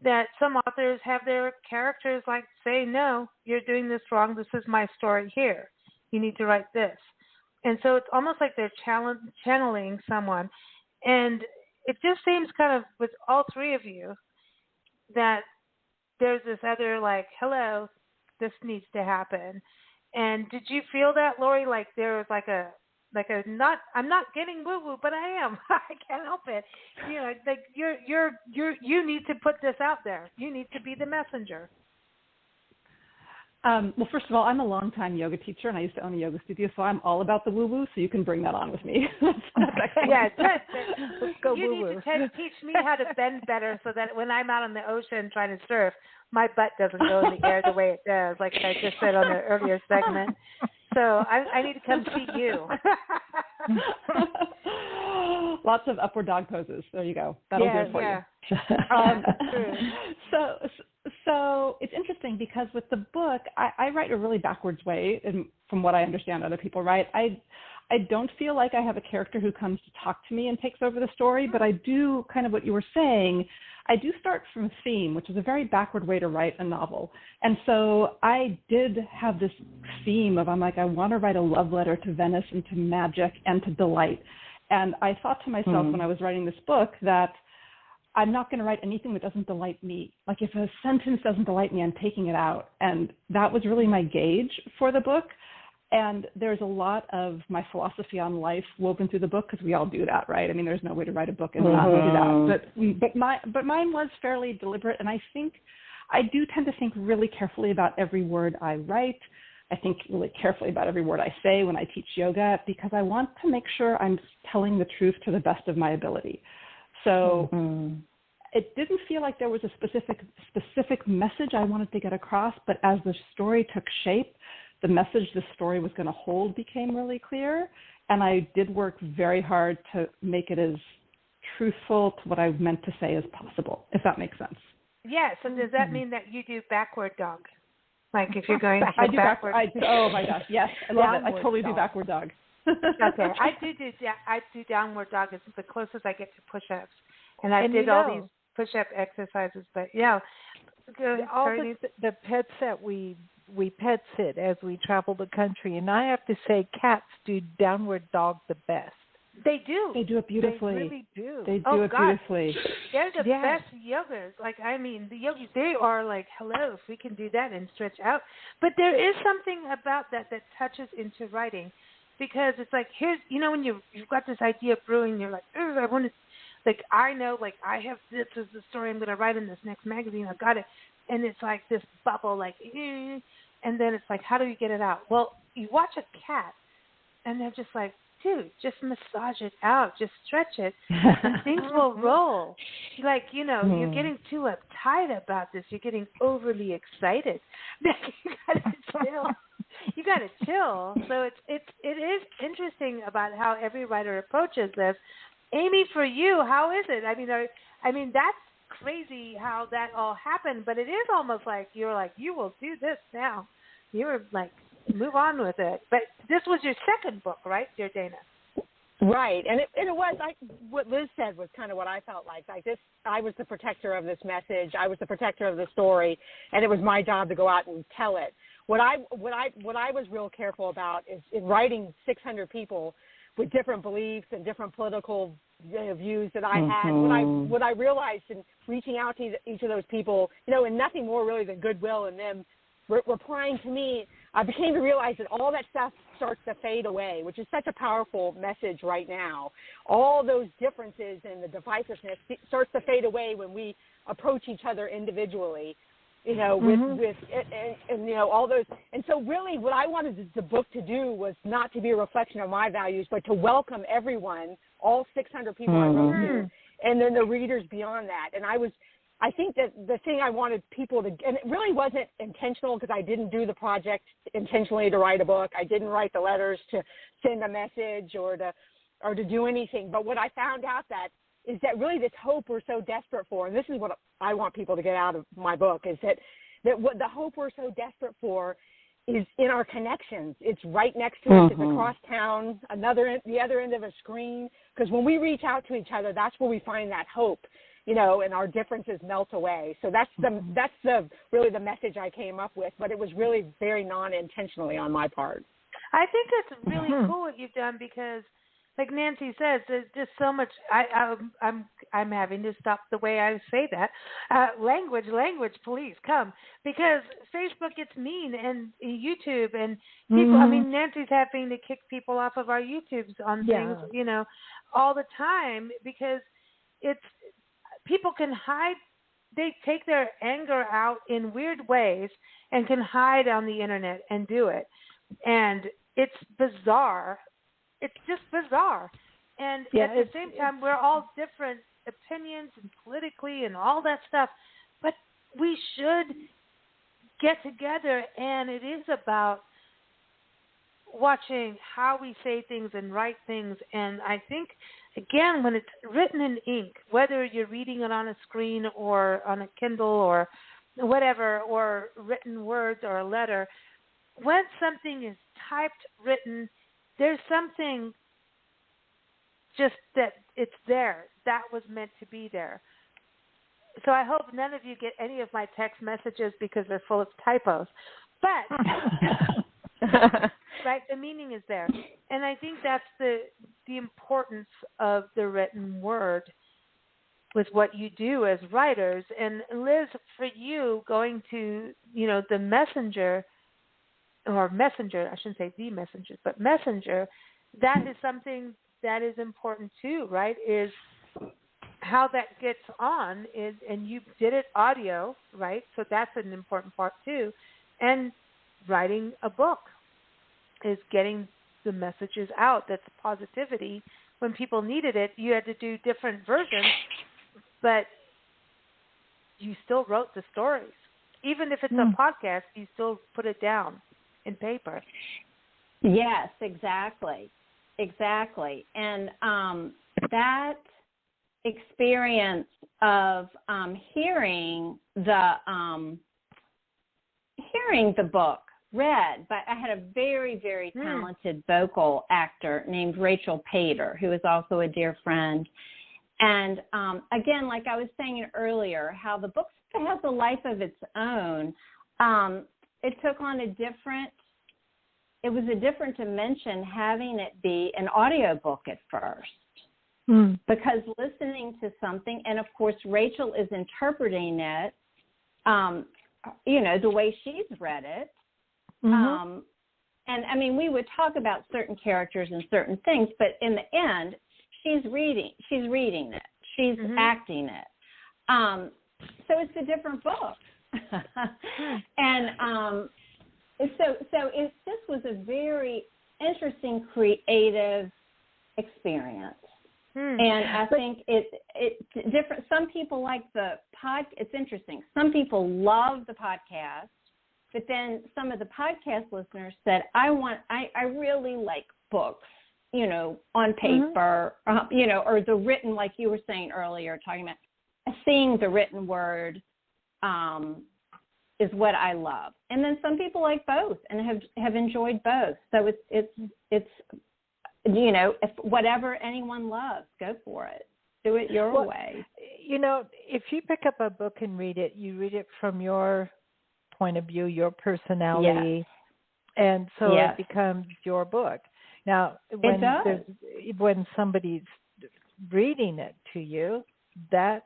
that some authors have their characters like say, no, you're doing this wrong. This is my story here. You need to write this. And so it's almost like they're channeling someone. And it just seems kind of with all three of you that there's this other like, hello, this needs to happen. And did you feel that, Lori? Like there was I'm not getting woo woo, but I am. I can't help it. You know, like you need to put this out there. You need to be the messenger. Well, first of all, I'm a longtime yoga teacher, and I used to own a yoga studio, so I'm all about the woo-woo, so you can bring that on with me. Yeah, let's go woo-woo. You need to teach me how to bend better so that when I'm out on the ocean trying to surf, my butt doesn't go in the air the way it does, like I just said on the earlier segment. So I need to come see you. Lots of upward dog poses. There you go. That'll do it for you. So it's interesting because with the book, I write a really backwards way, and from what I understand other people write. I don't feel like I have a character who comes to talk to me and takes over the story, but I do kind of what you were saying. I do start from a theme, which is a very backward way to write a novel. And so I did have this theme of, I'm like, I want to write a love letter to Venice and to magic and to delight. And I thought to myself when I was writing this book that I'm not going to write anything that doesn't delight me. Like if a sentence doesn't delight me, I'm taking it out. And that was really my gauge for the book. And there's a lot of my philosophy on life woven through the book because we all do that, right? I mean, there's no way to write a book and not do that. But mine was fairly deliberate, and I think I do tend to think really carefully about every word I write. I think really carefully about every word I say when I teach yoga because I want to make sure I'm telling the truth to the best of my ability. So it didn't feel like there was a specific message I wanted to get across, but as the story took shape, the message the story was going to hold became really clear, and I did work very hard to make it as truthful to what I meant to say as possible, if that makes sense. Yes, and does that mean that you do backward dog? Like if you're going I do backward? Oh my gosh, yes, I love it. I totally do backward dog. Okay, I do downward dog. It's the closest I get to push-ups, and I did all these push-up exercises. But yeah, all the pets that we pet sit as we travel the country, and I have to say cats do downward dog the best. They do. They do it beautifully. They really do. They do it beautifully. They're the best yogis. Like, I mean, the yogis, they are like, hello, if we can do that and stretch out. But there is something about that touches into writing because it's like, here's, when you've got this idea brewing, you're like, I want to, like, I know, like, I have, this is the story I'm going to write in this next magazine. I've got it. And it's like this bubble, like, and then it's like, how do you get it out? Well, you watch a cat, and they're just like, dude, just massage it out, just stretch it, and things will roll. Like, you're getting too uptight about this. You're getting overly excited. You gotta chill. You gotta chill. So it is interesting about how every writer approaches this. Amy, for you, how is it? I mean, that's crazy how that all happened, but it is almost like you're like, you will do this now. You're like, move on with it. But this was your second book, right, dear Dana? Right, and it was like what Liz said was kind of what I felt like this. I was the protector of this message. I was the protector of the story, and it was my job to go out and tell it. What I was real careful about is in writing 600 people with different beliefs and different political views that I had. What I realized in reaching out to each of those people, and nothing more really than goodwill in them replying to me, I became to realize that all that stuff starts to fade away, which is such a powerful message right now. All those differences and the divisiveness starts to fade away when we approach each other individually, with all those. And so really what I wanted the book to do was not to be a reflection of my values, but to welcome everyone, all 600 people I wrote to, and then the readers beyond that. And I think that the thing I wanted people to, and it really wasn't intentional because I didn't do the project intentionally to write a book. I didn't write the letters to send a message or to do anything. But what I found out is that really this hope we're so desperate for, and this is what I want people to get out of my book, is that what the hope we're so desperate for is in our connections. It's right next to us. It's across town, the other end of a screen. Because when we reach out to each other, that's where we find that hope. And our differences melt away. So that's really the message I came up with, but it was really very non-intentionally on my part. I think that's really cool what you've done because, like Nancy says, there's just so much. I'm having to stop the way I say that. Language, please come, because Facebook gets mean and YouTube and people. I mean, Nancy's having to kick people off of our YouTubes on things, all the time because it's. People can hide, they take their anger out in weird ways and can hide on the internet and do it. And it's bizarre. It's just bizarre. And at the same time, we're all different opinions and politically and all that stuff. But we should get together, and it is about watching how we say things and write things. And I think, again, when it's written in ink, whether you're reading it on a screen or on a Kindle or, whatever, or written words or a letter, when something is typed, written, there's something just that it's there. That was meant to be there. So I hope none of you get any of my text messages because they're full of typos. But, right, the meaning is there. And I think that's the importance of the written word with what you do as writers. And Liz, for you, going to, the messenger, I shouldn't say the messenger, but messenger, that is something that is important too, right, is how that gets on is, and you did it audio, right? So that's an important part too. And writing a book is getting the messages out. That's positivity. When people needed it, you had to do different versions, but you still wrote the stories. Even if it's a podcast, you still put it down in paper. Yes, exactly. And that experience of hearing the book read, but I had a very, very talented vocal actor named Rachel Pater, who is also a dear friend. And again, like I was saying earlier, how the book has a life of its own. It took on a different dimension having it be an audiobook at first. Because listening to something, and of course Rachel is interpreting it, the way she's read it. And I mean, we would talk about certain characters and certain things, but in the end, she's reading it. She's acting it. So it's a different book. And so this was a very interesting, creative experience. And I think it's different. Some people like the it's interesting. Some people love the podcast, but then some of the podcast listeners said, I really like books, on paper, or the written, like you were saying earlier, talking about seeing the written word is what I love. And then some people like both and have enjoyed both. So it's if whatever anyone loves, go for it. Do it your way. If you pick up a book and read it, you read it from your point of view, your personality, and so it becomes your book. Now, when somebody's reading it to you, that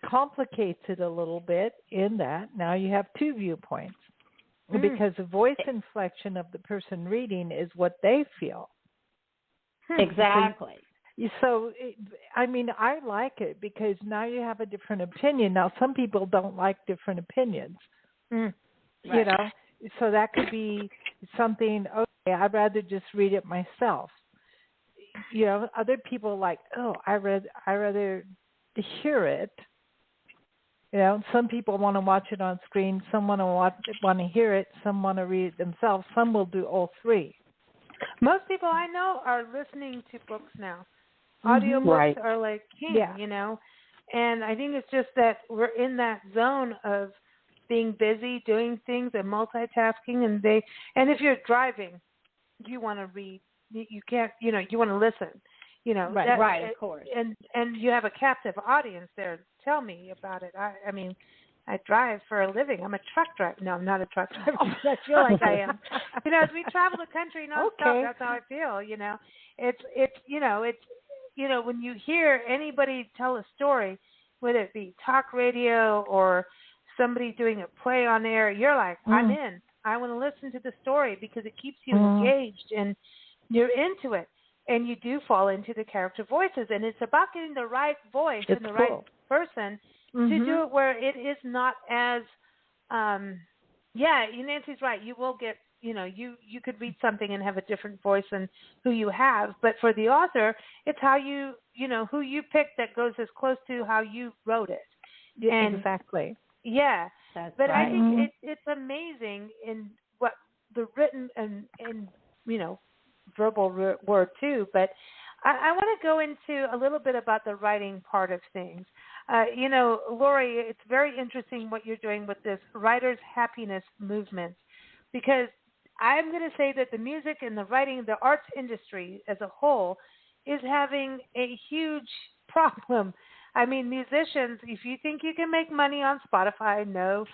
complicates it a little bit in that now you have two viewpoints because the voice inflection of the person reading is what they feel. Exactly. So, I like it because now you have a different opinion. Now, some people don't like different opinions, Right. So that could be something, okay, I'd rather just read it myself. Other people like, I rather hear it. Some people want to watch it on screen. Some want to hear it. Some want to read it themselves. Some will do all three. Most people I know are listening to books now. Audiobooks are like king, And I think it's just that we're in that zone of being busy, doing things and multitasking. And if you're driving, you want to read. You can't, you want to listen. Right, of course. And you have a captive audience there. Tell me about it. I drive for a living. I'm a truck driver. No, I'm not a truck driver. I feel like I am. As we travel the country nonstop, that's how I feel. It's when you hear anybody tell a story, whether it be talk radio or somebody doing a play on air, you're like, I'm in. I want to listen to the story because it keeps you engaged and you're into it. And you do fall into the character voices. And it's about getting the right voice and the right person to do it where it is not as, Nancy's right. You will get, you could read something and have a different voice than who you have. But for the author, it's how who you pick that goes as close to how you wrote it. And, exactly. Yeah. That's but right. I think it's amazing in what the written and verbal word too. But I want to go into a little bit about the writing part of things. Lori, it's very interesting what you're doing with this writer's happiness movement, because I'm going to say that the music and the writing, the arts industry as a whole is having a huge problem. I mean, musicians, if you think you can make money on Spotify, no,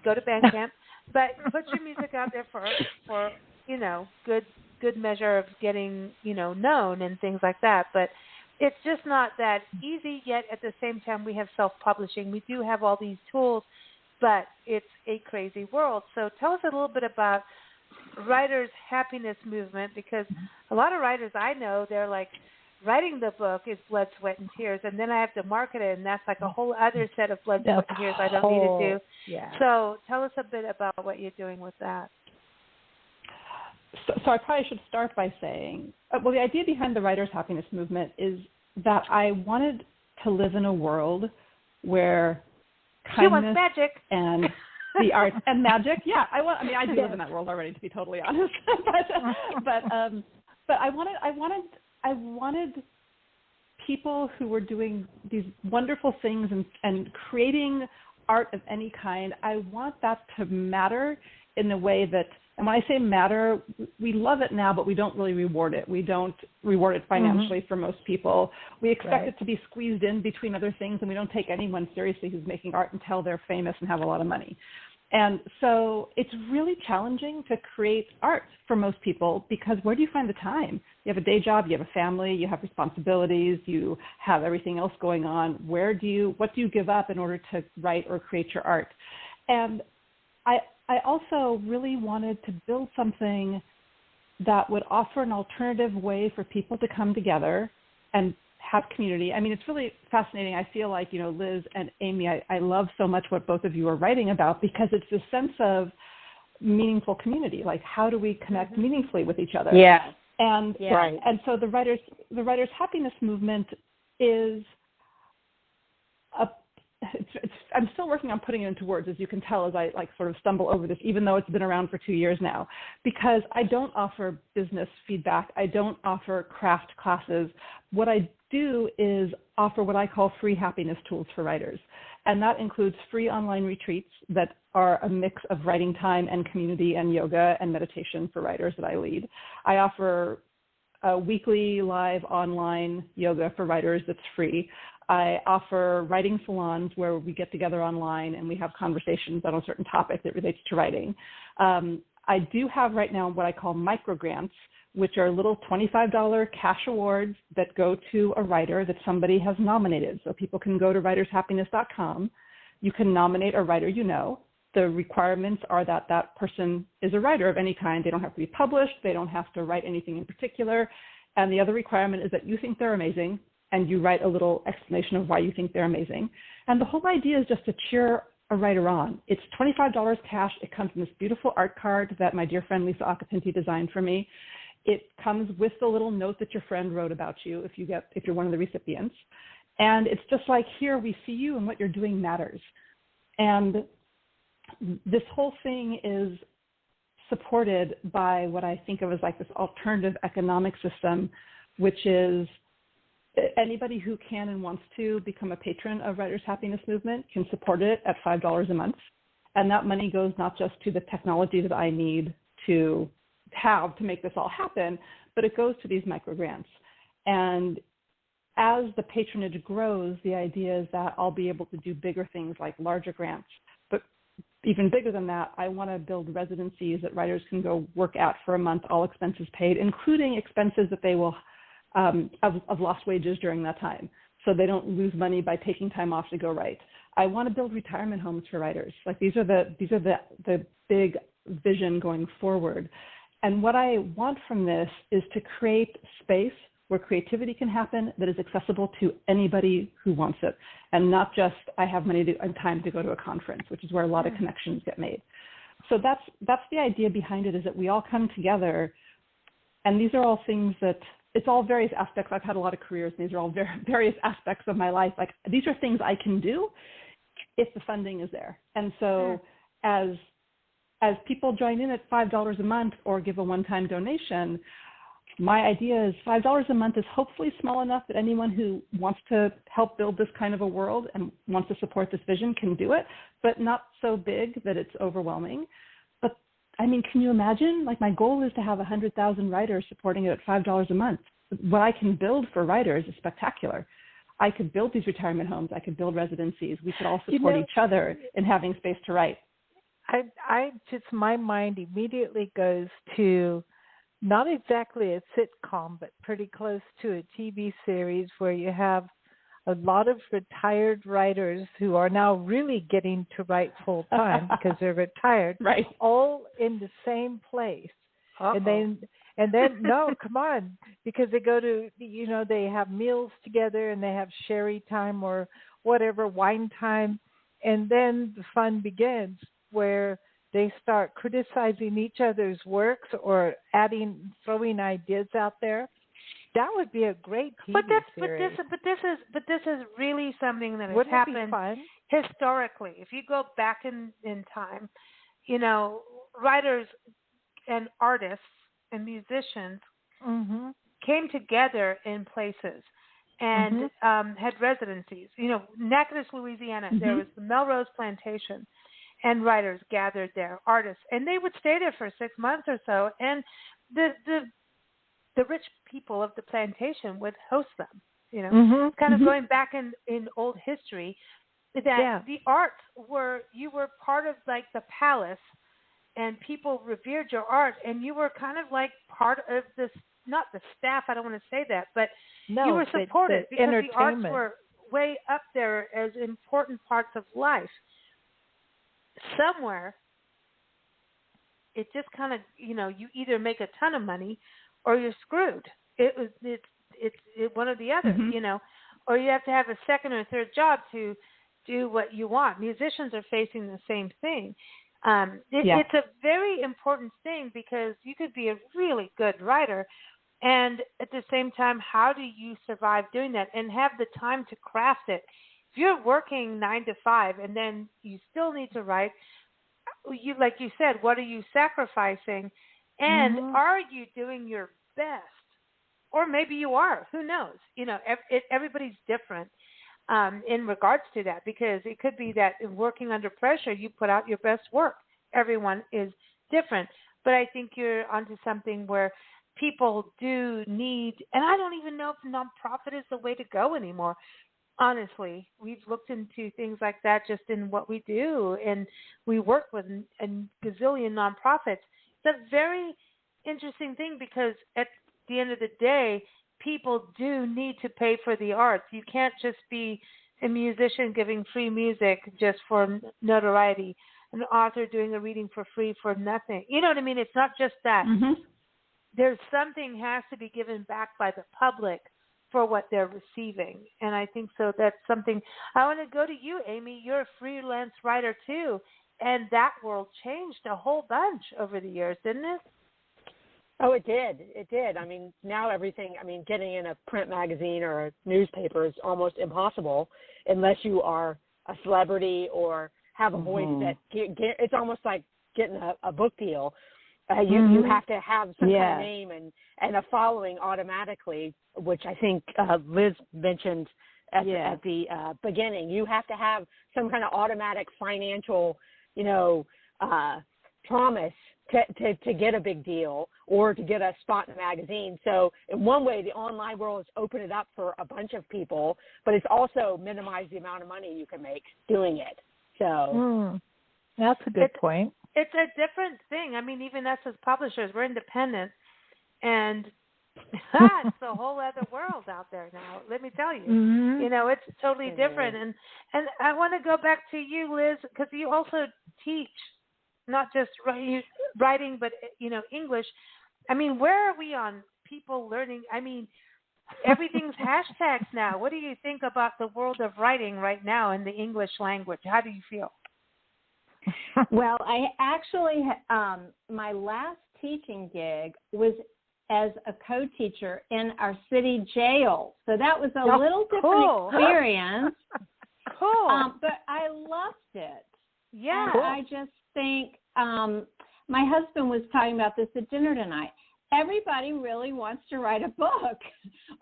go to Bandcamp, but put your music out there for good measure of getting, known and things like that. But it's just not that easy, yet at the same time we have self-publishing. We do have all these tools, but it's a crazy world. So tell us a little bit about writers' happiness movement, because a lot of writers I know, they're like, writing the book is blood, sweat, and tears, and then I have to market it, and that's like a whole other set of blood, sweat, and tears I don't need to do. Yeah. So tell us a bit about what you're doing with that. So I probably should start by saying, the idea behind the writer's happiness movement is that I wanted to live in a world where kindness and the arts and magic. Yeah, I do live in that world already, to be totally honest. but I wanted people who were doing these wonderful things and creating art of any kind. I want that to matter in a way that, and when I say matter, we love it now, but we don't really reward it. We don't reward it financially for most people. We expect it to be squeezed in between other things, and we don't take anyone seriously who's making art until they're famous and have a lot of money. And so it's really challenging to create art for most people, because where do you find the time? You have a day job, you have a family, you have responsibilities, you have everything else going on. What do you give up in order to write or create your art? And I also really wanted to build something that would offer an alternative way for people to come together and have community. I mean, it's really fascinating. I feel like, Liz and Amy, I love so much what both of you are writing about, because it's this sense of meaningful community. Like, how do we connect meaningfully with each other? Yeah. And so the writer's happiness movement is I'm still working on putting it into words, as you can tell, as I sort of stumble over this, even though it's been around for 2 years now, because I don't offer business feedback. I don't offer craft classes. What I do is offer what I call free happiness tools for writers. And that includes free online retreats that are a mix of writing time and community and yoga and meditation for writers that I lead. I offer a weekly live online yoga for writers that's free. I offer writing salons where we get together online and we have conversations on a certain topic that relates to writing. I do have right now what I call micro grants, which are little $25 cash awards that go to a writer that somebody has nominated. So people can go to writershappiness.com. You can nominate a writer you know. The requirements are that that person is a writer of any kind. They don't have to be published. They don't have to write anything in particular. And the other requirement is that you think they're amazing, and you write a little explanation of why you think they're amazing. And the whole idea is just to cheer a writer on. It's $25 cash. It comes in this beautiful art card that my dear friend Liz-Keller-Whitehurst-Author designed for me. It comes with the little note that your friend wrote about you if you're one of the recipients. And it's just like, here, we see you, and what you're doing matters. And this whole thing is supported by what I think of as like this alternative economic system, which is anybody who can and wants to become a patron of Writers' Happiness Movement can support it at $5 a month. And that money goes not just to the technology that I need to have to make this all happen, but it goes to these micro grants. And as the patronage grows, the idea is that I'll be able to do bigger things like larger grants. But even bigger than that, I want to build residencies that writers can go work at for a month, all expenses paid, including expenses that they will of lost wages during that time, so they don't lose money by taking time off to go write. I want to build retirement homes for writers. Like these are the big vision going forward. And what I want from this is to create space where creativity can happen that is accessible to anybody who wants it, and not just I have money and time to go to a conference, which is where a lot of connections get made. So that's the idea behind it, is that we all come together, and these are all things that it's all various aspects. I've had a lot of careers, and these are all various aspects of my life. Like, these are things I can do if the funding is there. And so as people join in at $5 a month or give a one-time donation, my idea is $5 a month is hopefully small enough that anyone who wants to help build this kind of a world and wants to support this vision can do it, but not so big that it's overwhelming. But, I mean, can you imagine? Like, my goal is to have 100,000 writers supporting it at $5 a month. What I can build for writers is spectacular. I could build these retirement homes. I could build residencies. We could all support each other in having space to write. My mind immediately goes to not exactly a sitcom, but pretty close to a TV series where you have a lot of retired writers who are now really getting to write full time because they're retired, right? All in the same place. Uh-oh. And then no, come on, because they go to, they have meals together and they have sherry time or whatever, wine time, and then the fun begins where they start criticizing each other's works or throwing ideas out there. That would be a great TV series. But this is really something that has Wouldn't happened it be fun? Historically. If you go back in time, writers and artists and musicians came together in places and had residencies. Natchitoches, Louisiana, there was the Melrose Plantation. And writers gathered there, artists, and they would stay there for 6 months or so. And the rich people of the plantation would host them. Kind of going back in old history, that the arts you were part of like the palace, and people revered your art, and you were kind of like part of this, not the staff. I don't want to say that, but you were supported because the arts were way up there as important parts of life. Somewhere, it just kind of, you either make a ton of money or you're screwed. It's one or the other, or you have to have a second or third job to do what you want. Musicians are facing the same thing. It's a very important thing because you could be a really good writer, and at the same time, how do you survive doing that and have the time to craft it? If you're working 9 to 5 and then you still need to write, like you said, what are you sacrificing? And are you doing your best? Or maybe you are. Who knows? Everybody's different in regards to that, because it could be that in working under pressure, you put out your best work. Everyone is different. But I think you're onto something where people do need, and I don't even know if nonprofit is the way to go anymore. Honestly, we've looked into things like that just in what we do, and we work with a gazillion nonprofits. It's a very interesting thing because at the end of the day, people do need to pay for the arts. You can't just be a musician giving free music just for notoriety, an author doing a reading for free for nothing. You know what I mean? It's not just that. There's something has to be given back by the public for what they're receiving. And I think so that's something. I want to go to you, Amy. You're a freelance writer too, and that world changed a whole bunch over the years, didn't it? Oh, it did. It did. I mean, now everything, getting in a print magazine or a newspaper is almost impossible unless you are a celebrity or have a voice that it's almost like getting a book deal. You have to have some kind of name and a following automatically, which I think Liz mentioned at the beginning. You have to have some kind of automatic financial, promise to get a big deal or to get a spot in a magazine. So in one way, the online world has opened it up for a bunch of people, but it's also minimized the amount of money you can make doing it. So that's a good point. It's a different thing. Even us as publishers, we're independent, and it's a whole other world out there now. Let me tell you, it's totally different. And I want to go back to you, Liz, because you also teach, not just writing, but English. Where are we on people learning? Everything's hashtags now. What do you think about the world of writing right now in the English language? How do you feel? Well, I actually, my last teaching gig was as a co-teacher in our city jail. So that was a little different experience. Cool. But I loved it. Yeah. And I just think, my husband was talking about this at dinner tonight. everybody really wants to write a book,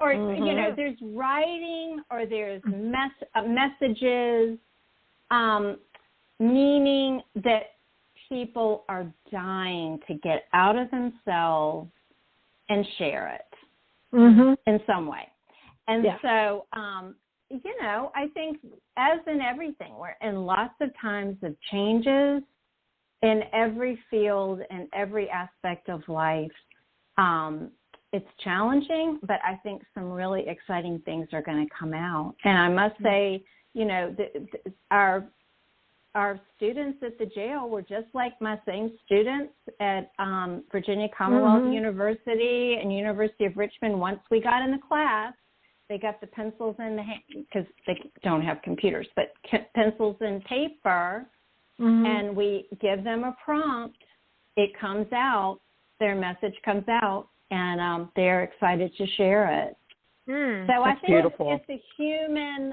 or you know, there's writing, or there's messages, meaning that people are dying to get out of themselves and share it in some way. And so, you know, I think as in everything, we're in lots of times of changes in every field and every aspect of life. It's challenging, but I think some really exciting things are going to come out. And I must say, you know, our students at the jail were just like my same students at Virginia Commonwealth University and University of Richmond. Once we got in the class, they got the pencils in the hand, because they don't have computers, but pencils and paper, and we give them a prompt. It comes out, their message comes out, and they're excited to share it. So I think it's a human,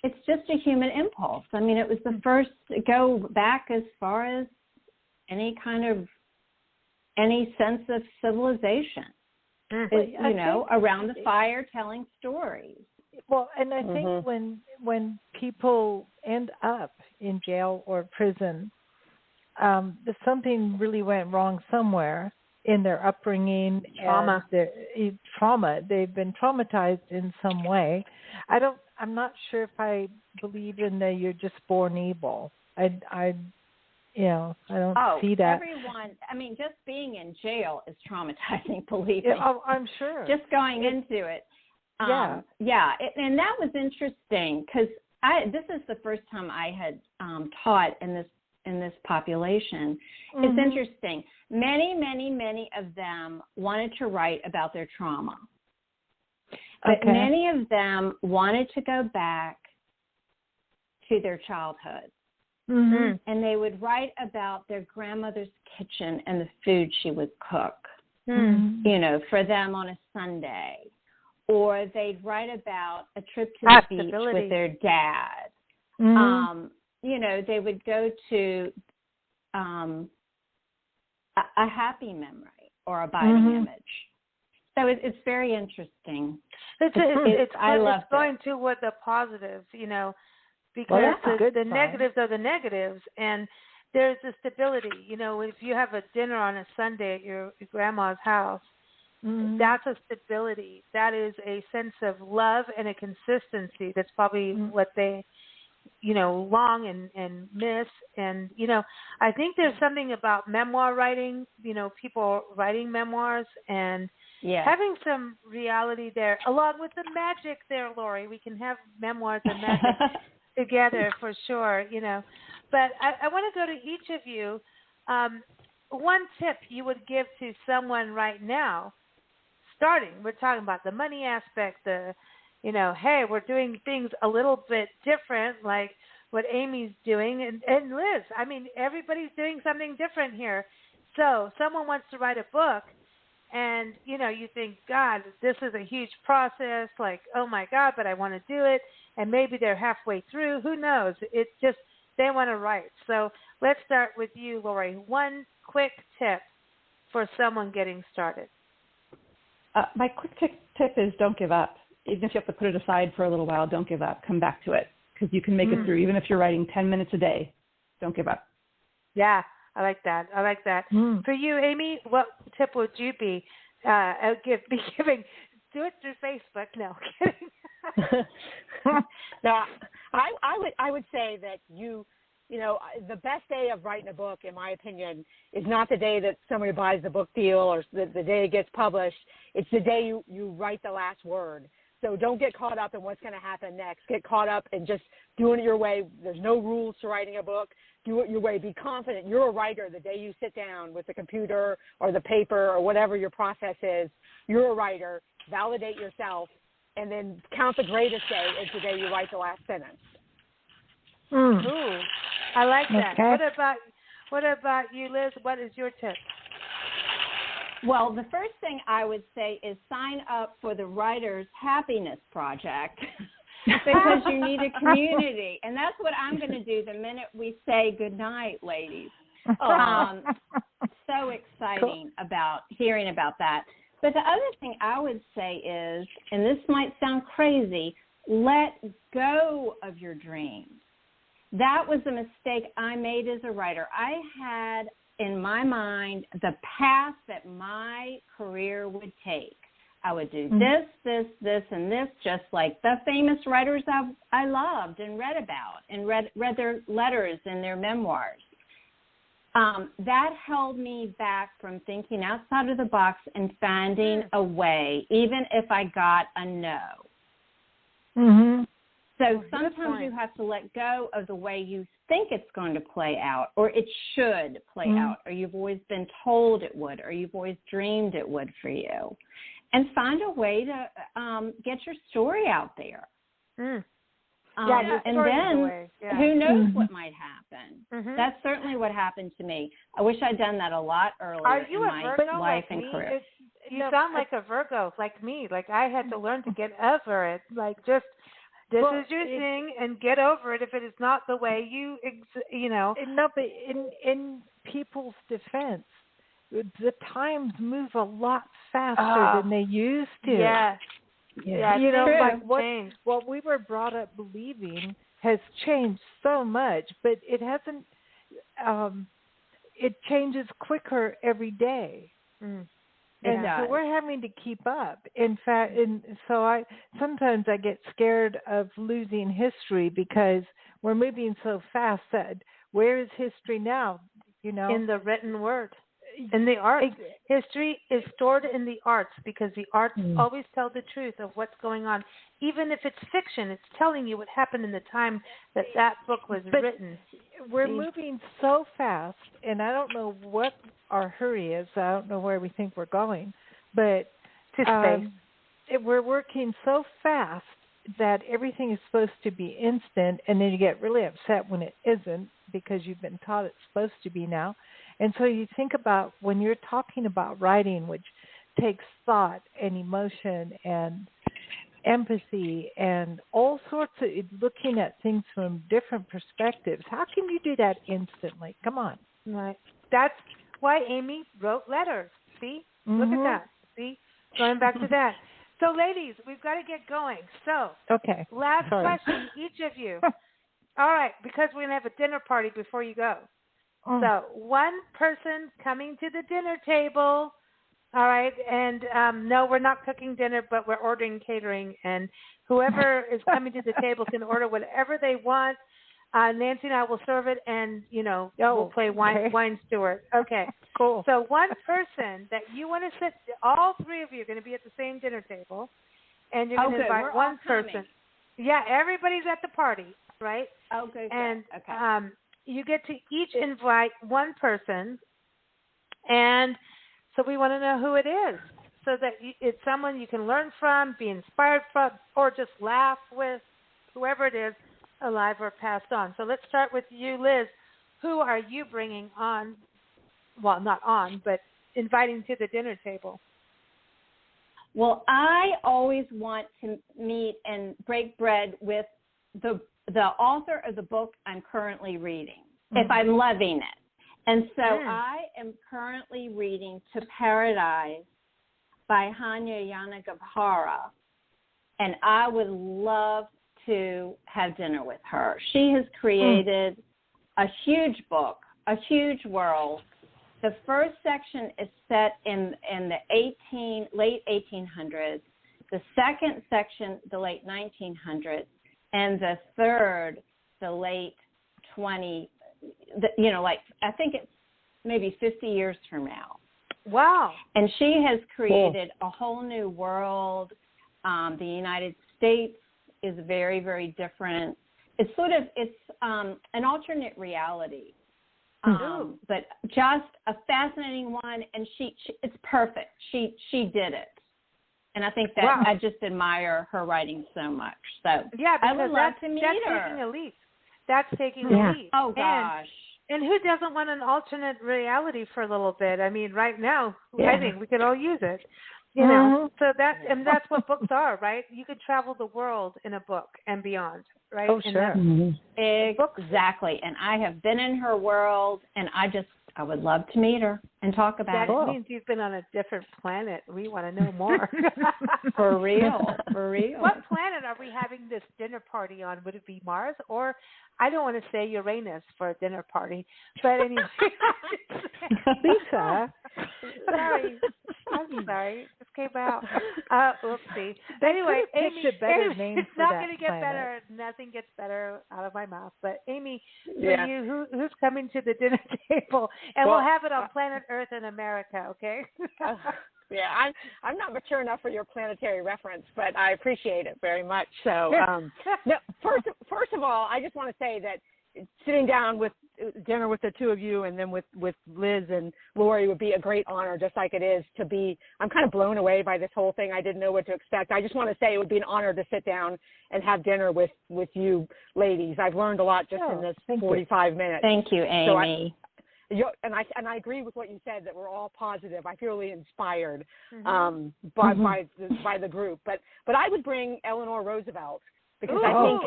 it's just a human impulse. I mean, it was the first to go back as far as any sense of civilization. Is, you know, around the fire telling stories. Well, and I think when people end up in jail or prison, something really went wrong somewhere in their upbringing. Trauma. They've been traumatized in some way. I'm not sure if I believe in that you're just born evil. I don't see that. Everyone, I mean, just being in jail is traumatizing, believe me. I'm sure. Just going into it. And that was interesting, because this is the first time I had taught in this population. It's interesting. Many of them wanted to write about their trauma. But many of them wanted to go back to their childhood. And they would write about their grandmother's kitchen and the food she would cook, you know, for them on a Sunday. Or they'd write about a trip to the beach with their dad. You know, they would go to a happy memory or abiding image. So it's very interesting. I love going to what the positives, you know, because the negatives are the negatives, and there's a stability. You know, if you have a dinner on a Sunday at your grandma's house, that's a stability. That is a sense of love and a consistency. That's probably what they, you know, long and miss. And, you know, I think there's something about memoir writing, you know, people writing memoirs and having some reality there, along with the magic there, Lori. We can have memoirs and magic together for sure, you know. But I want to go to each of you. One tip you would give to someone right now, starting, we're talking about the money aspect, you know, hey, we're doing things a little bit different, like what Amy's doing, and Liz. I mean, everybody's doing something different here. So someone wants to write a book, and, you know, you think, God, this is a huge process, like, oh, my God, but I want to do it, and maybe they're halfway through. Who knows? It's just they want to write. So let's start with you, Lori. One quick tip for someone getting started. My quick tip is don't give up. Even if you have to put it aside for a little while, don't give up. Come back to it, because you can make it through. Even if you're writing 10 minutes a day, don't give up. Yeah, I like that. For you, Amy, what tip would you be giving? Do it through Facebook. No, kidding. No, I would say that you know, the best day of writing a book, in my opinion, is not the day that somebody buys the book deal or the day it gets published. It's the day you write the last word. So don't get caught up in what's going to happen next. Get caught up in just doing it your way. There's no rules to writing a book. Do it your way. Be confident. You're a writer the day you sit down with the computer or the paper or whatever your process is. You're a writer. Validate yourself, and then count the greatest day as the day you write the last sentence. Ooh, I like that. Okay. What about you, Liz? What is your tip? Well, the first thing I would say is sign up for the Writer's Happiness Project because you need a community. And that's what I'm going to do the minute we say goodnight, ladies. so exciting about hearing about that. But the other thing I would say is, and this might sound crazy, let go of your dreams. That was a mistake I made as a writer. I had in my mind the path that my career would take. I would do this, and this, just like the famous writers I loved and read about and read their letters and their memoirs. That held me back from thinking outside of the box and finding a way, even if I got a no. Mm-hmm. So sometimes you have to let go of the way you think it's going to play out, or it should play out, or you've always been told it would, or you've always dreamed it would for you, and find a way to get your story out there. And then who knows what might happen. That's certainly what happened to me. I wish I'd done that a lot earlier in my life and career. You sound like a Virgo, like me. Like I had to learn to get over it. Like just this is your thing, and get over it if it is not the way you know. No, but in people's defense, the times move a lot faster than they used to. Yes. Yeah, you know, like what we were brought up believing has changed so much, but it hasn't. It changes quicker every day, and so we're having to keep up. In fact, so sometimes I get scared of losing history because we're moving so fast. That where is history now? You know, in the written word. In the arts. History is stored in the arts because the arts always tell the truth of what's going on. Even if it's fiction, it's telling you what happened in the time that book was written. We're moving so fast, and I don't know what our hurry is. I don't know where we think we're going. But to space. We're working so fast that everything is supposed to be instant, and then you get really upset when it isn't because you've been taught it's supposed to be now. And so you think about when you're talking about writing, which takes thought and emotion and empathy and all sorts of looking at things from different perspectives. How can you do that instantly? Come on. Right. That's why Amy wrote letters. See? Look at that. See? Going back to that. So, ladies, we've got to get going. So, last question, each of you. All right, because we're going to have a dinner party before you go. So one person coming to the dinner table, all right, and no, we're not cooking dinner, but we're ordering catering, and whoever is coming to the table can order whatever they want. Nancy and I will serve it, and, you know, we'll play wine steward. Okay. Cool. So one person that you want to sit, all three of you are going to be at the same dinner table, and you're going to invite one person. Yeah, everybody's at the party, right? Okay. And you get to each invite one person, and so we want to know who it is, so that it's someone you can learn from, be inspired from, or just laugh with, whoever it is, alive or passed on. So let's start with you, Liz. Who are you bringing on, well, not on, but inviting to the dinner table? Well, I always want to meet and break bread with the author of the book I'm currently reading, if I'm loving it. And so I am currently reading To Paradise by Hanya Yanagihara, and I would love to have dinner with her. She has created a huge book, a huge world. The first section is set in the late 1800s, the second section, the late 1900s, and the third, the late 20, I think it's maybe 50 years from now. Wow. And she has created a whole new world. The United States is very, very different. It's an alternate reality, but just a fascinating one. And it's perfect. She did it. And I think that I just admire her writing so much. So I would love to meet her. That's taking a leap. Oh, gosh. And who doesn't want an alternate reality for a little bit? I mean, right now, I think we could all use it. You know, so that's what books are, right? You could travel the world in a book and beyond, right? Oh, sure. Exactly. And I have been in her world, and I just I would love to meet her and talk about it. That means you've been on a different planet. We want to know more. For real. What planet are we having this dinner party on? Would it be Mars? Or, I don't want to say Uranus for a dinner party, but anyway. Lisa. I'm sorry. It just came out. Oopsie. Anyway, Amy, it's not going to get better. Nothing gets better out of my mouth. But Amy, for you, who's coming to the dinner table? And we'll have it on planet Earth in America, okay? Yeah, I'm not mature enough for your planetary reference, but I appreciate it very much. So, no, first of all, I just want to say that sitting down with dinner with the two of you and then with Liz and Lori would be a great honor, just like it is to be. I'm kind of blown away by this whole thing. I didn't know what to expect. I just want to say it would be an honor to sit down and have dinner with you ladies. I've learned a lot just in this 45 minutes. Thank you, Amy. And I agree with what you said, that we're all positive. I feel really inspired by the group. But I would bring Eleanor Roosevelt, because I think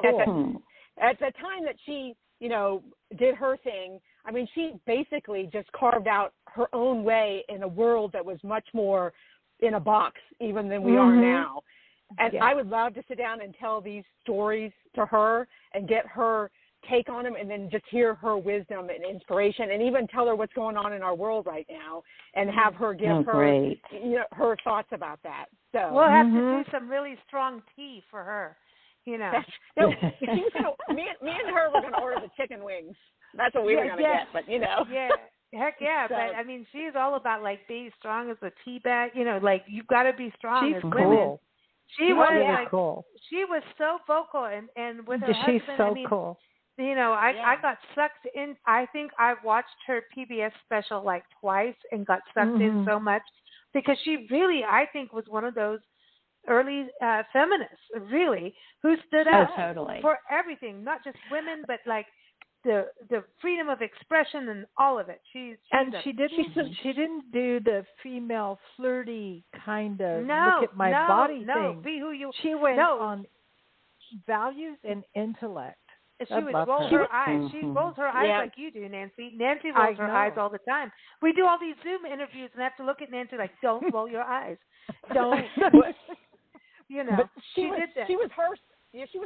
at the time that she did her thing, I mean, she basically just carved out her own way in a world that was much more in a box even than we are now. And I would love to sit down and tell these stories to her and get her take on them, and then just hear her wisdom and inspiration, and even tell her what's going on in our world right now, and have her give her thoughts about that. So we'll have to do some really strong tea for her. Me and her were going to order the chicken wings. That's what we were going to get. But heck yeah. So, but I mean, she's all about like being strong as a tea bag. Like you've got to be strong as women. She was cool. She was so vocal, and with her husband. She's so cool. I got sucked in. I think I watched her PBS special like twice and got sucked in so much, because she really, I think, was one of those early feminists, really, who stood up for everything, not just women, but like the freedom of expression and all of it. She didn't do the female flirty kind of look at my body thing. Be who you. She went on values and intellect. She would roll her eyes. She rolls her eyes like you do, Nancy. Nancy rolls her eyes all the time. We do all these Zoom interviews, and I have to look at Nancy like, don't roll your eyes. Don't. But she did that. She was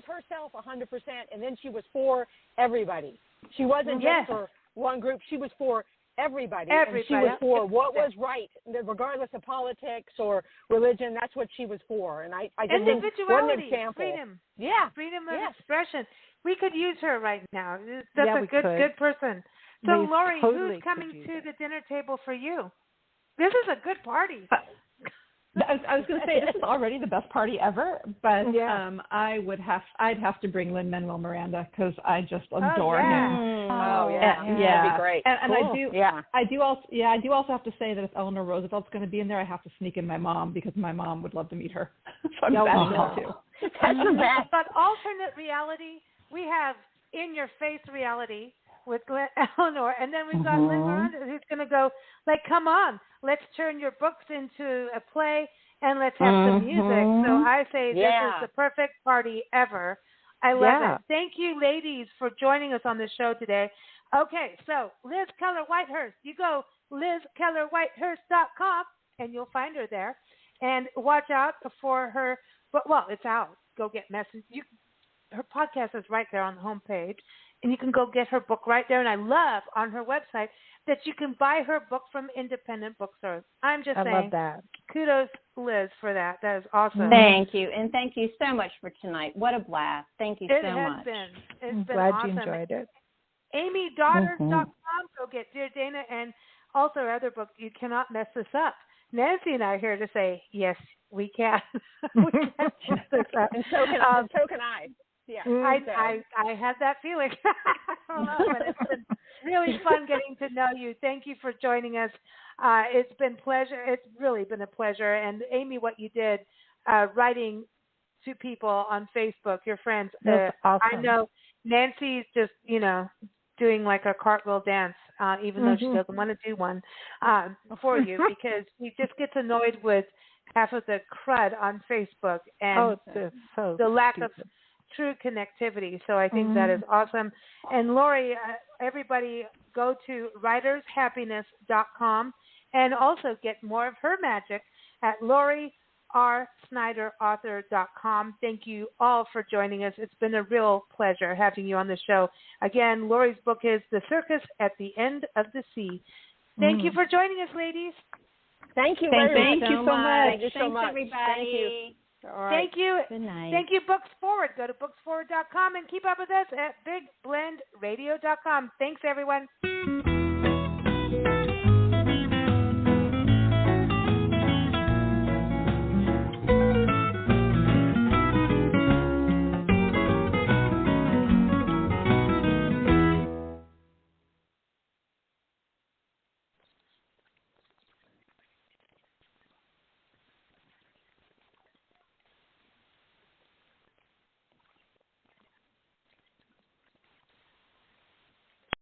herself 100%, and then she was for everybody. She wasn't just for one group. She was for everybody. And she was for what was right, regardless of politics or religion. That's what she was for. And I just individuality, one example. freedom. Yeah, freedom of expression. We could use her right now. That's a good person. So, Lori, who's coming to the dinner table for you? This is a good party. I was going to say, this is already the best party ever, but I'd have to bring Lin-Manuel Miranda, because I just adore him. That'd be great. And I do also have to say that if Eleanor Roosevelt's going to be in there, I have to sneak in my mom, because my mom would love to meet her. So I'm bashing her too. That's the best. But alternate reality, we have in-your-face reality with Eleanor, and then we've got Lynn Miranda, who's going to go, like, come on, let's turn your books into a play, and let's have some music. So I say this is the perfect party ever. I love it. Thank you, ladies, for joining us on the show today. Okay, so Liz-Keller-Whitehurst, you go Liz-Keller-Whitehurst.com, and you'll find her there. And watch out for her, well, it's out. Go get messages. Her podcast is right there on the homepage, and you can go get her book right there. And I love on her website that you can buy her book from independent bookstores. I'm just saying, love that. Kudos, Liz, for that. That is awesome. Thank you, and thank you so much for tonight. What a blast. Thank you so much. It's been glad awesome. you enjoyed it. AmyDaughters.com. Go get Dear Dana and also her other book, You Cannot Mess This Up. Nancy and I are here to say, yes, we can. We can mess this up. And so can I. Yeah, I had that feeling. I don't know, but it's been really fun getting to know you. Thank you for joining us. It's been pleasure. It's really been a pleasure. And Amy, what you did, writing to people on Facebook, your friends. That's awesome. I know Nancy's just, doing like a cartwheel dance, even though she doesn't want to do one for you, because she just gets annoyed with half of the crud on Facebook and the lack of true connectivity. So I think that is awesome. And Lori, everybody go to writershappiness.com and also get more of her magic at Lori-R-Snyder-Author.com. Thank you all for joining us. It's been a real pleasure having you on the show. Again, Lori's book is The Circus at the End of the Sea. Thank you for joining us, ladies. Thank you. Thank you so much. Thank you so much. Everybody. Thank you. All right. Thank you. Good night. Thank you, Books Forward. Go to booksforward.com and keep up with us at bigblendradio.com. Thanks, everyone.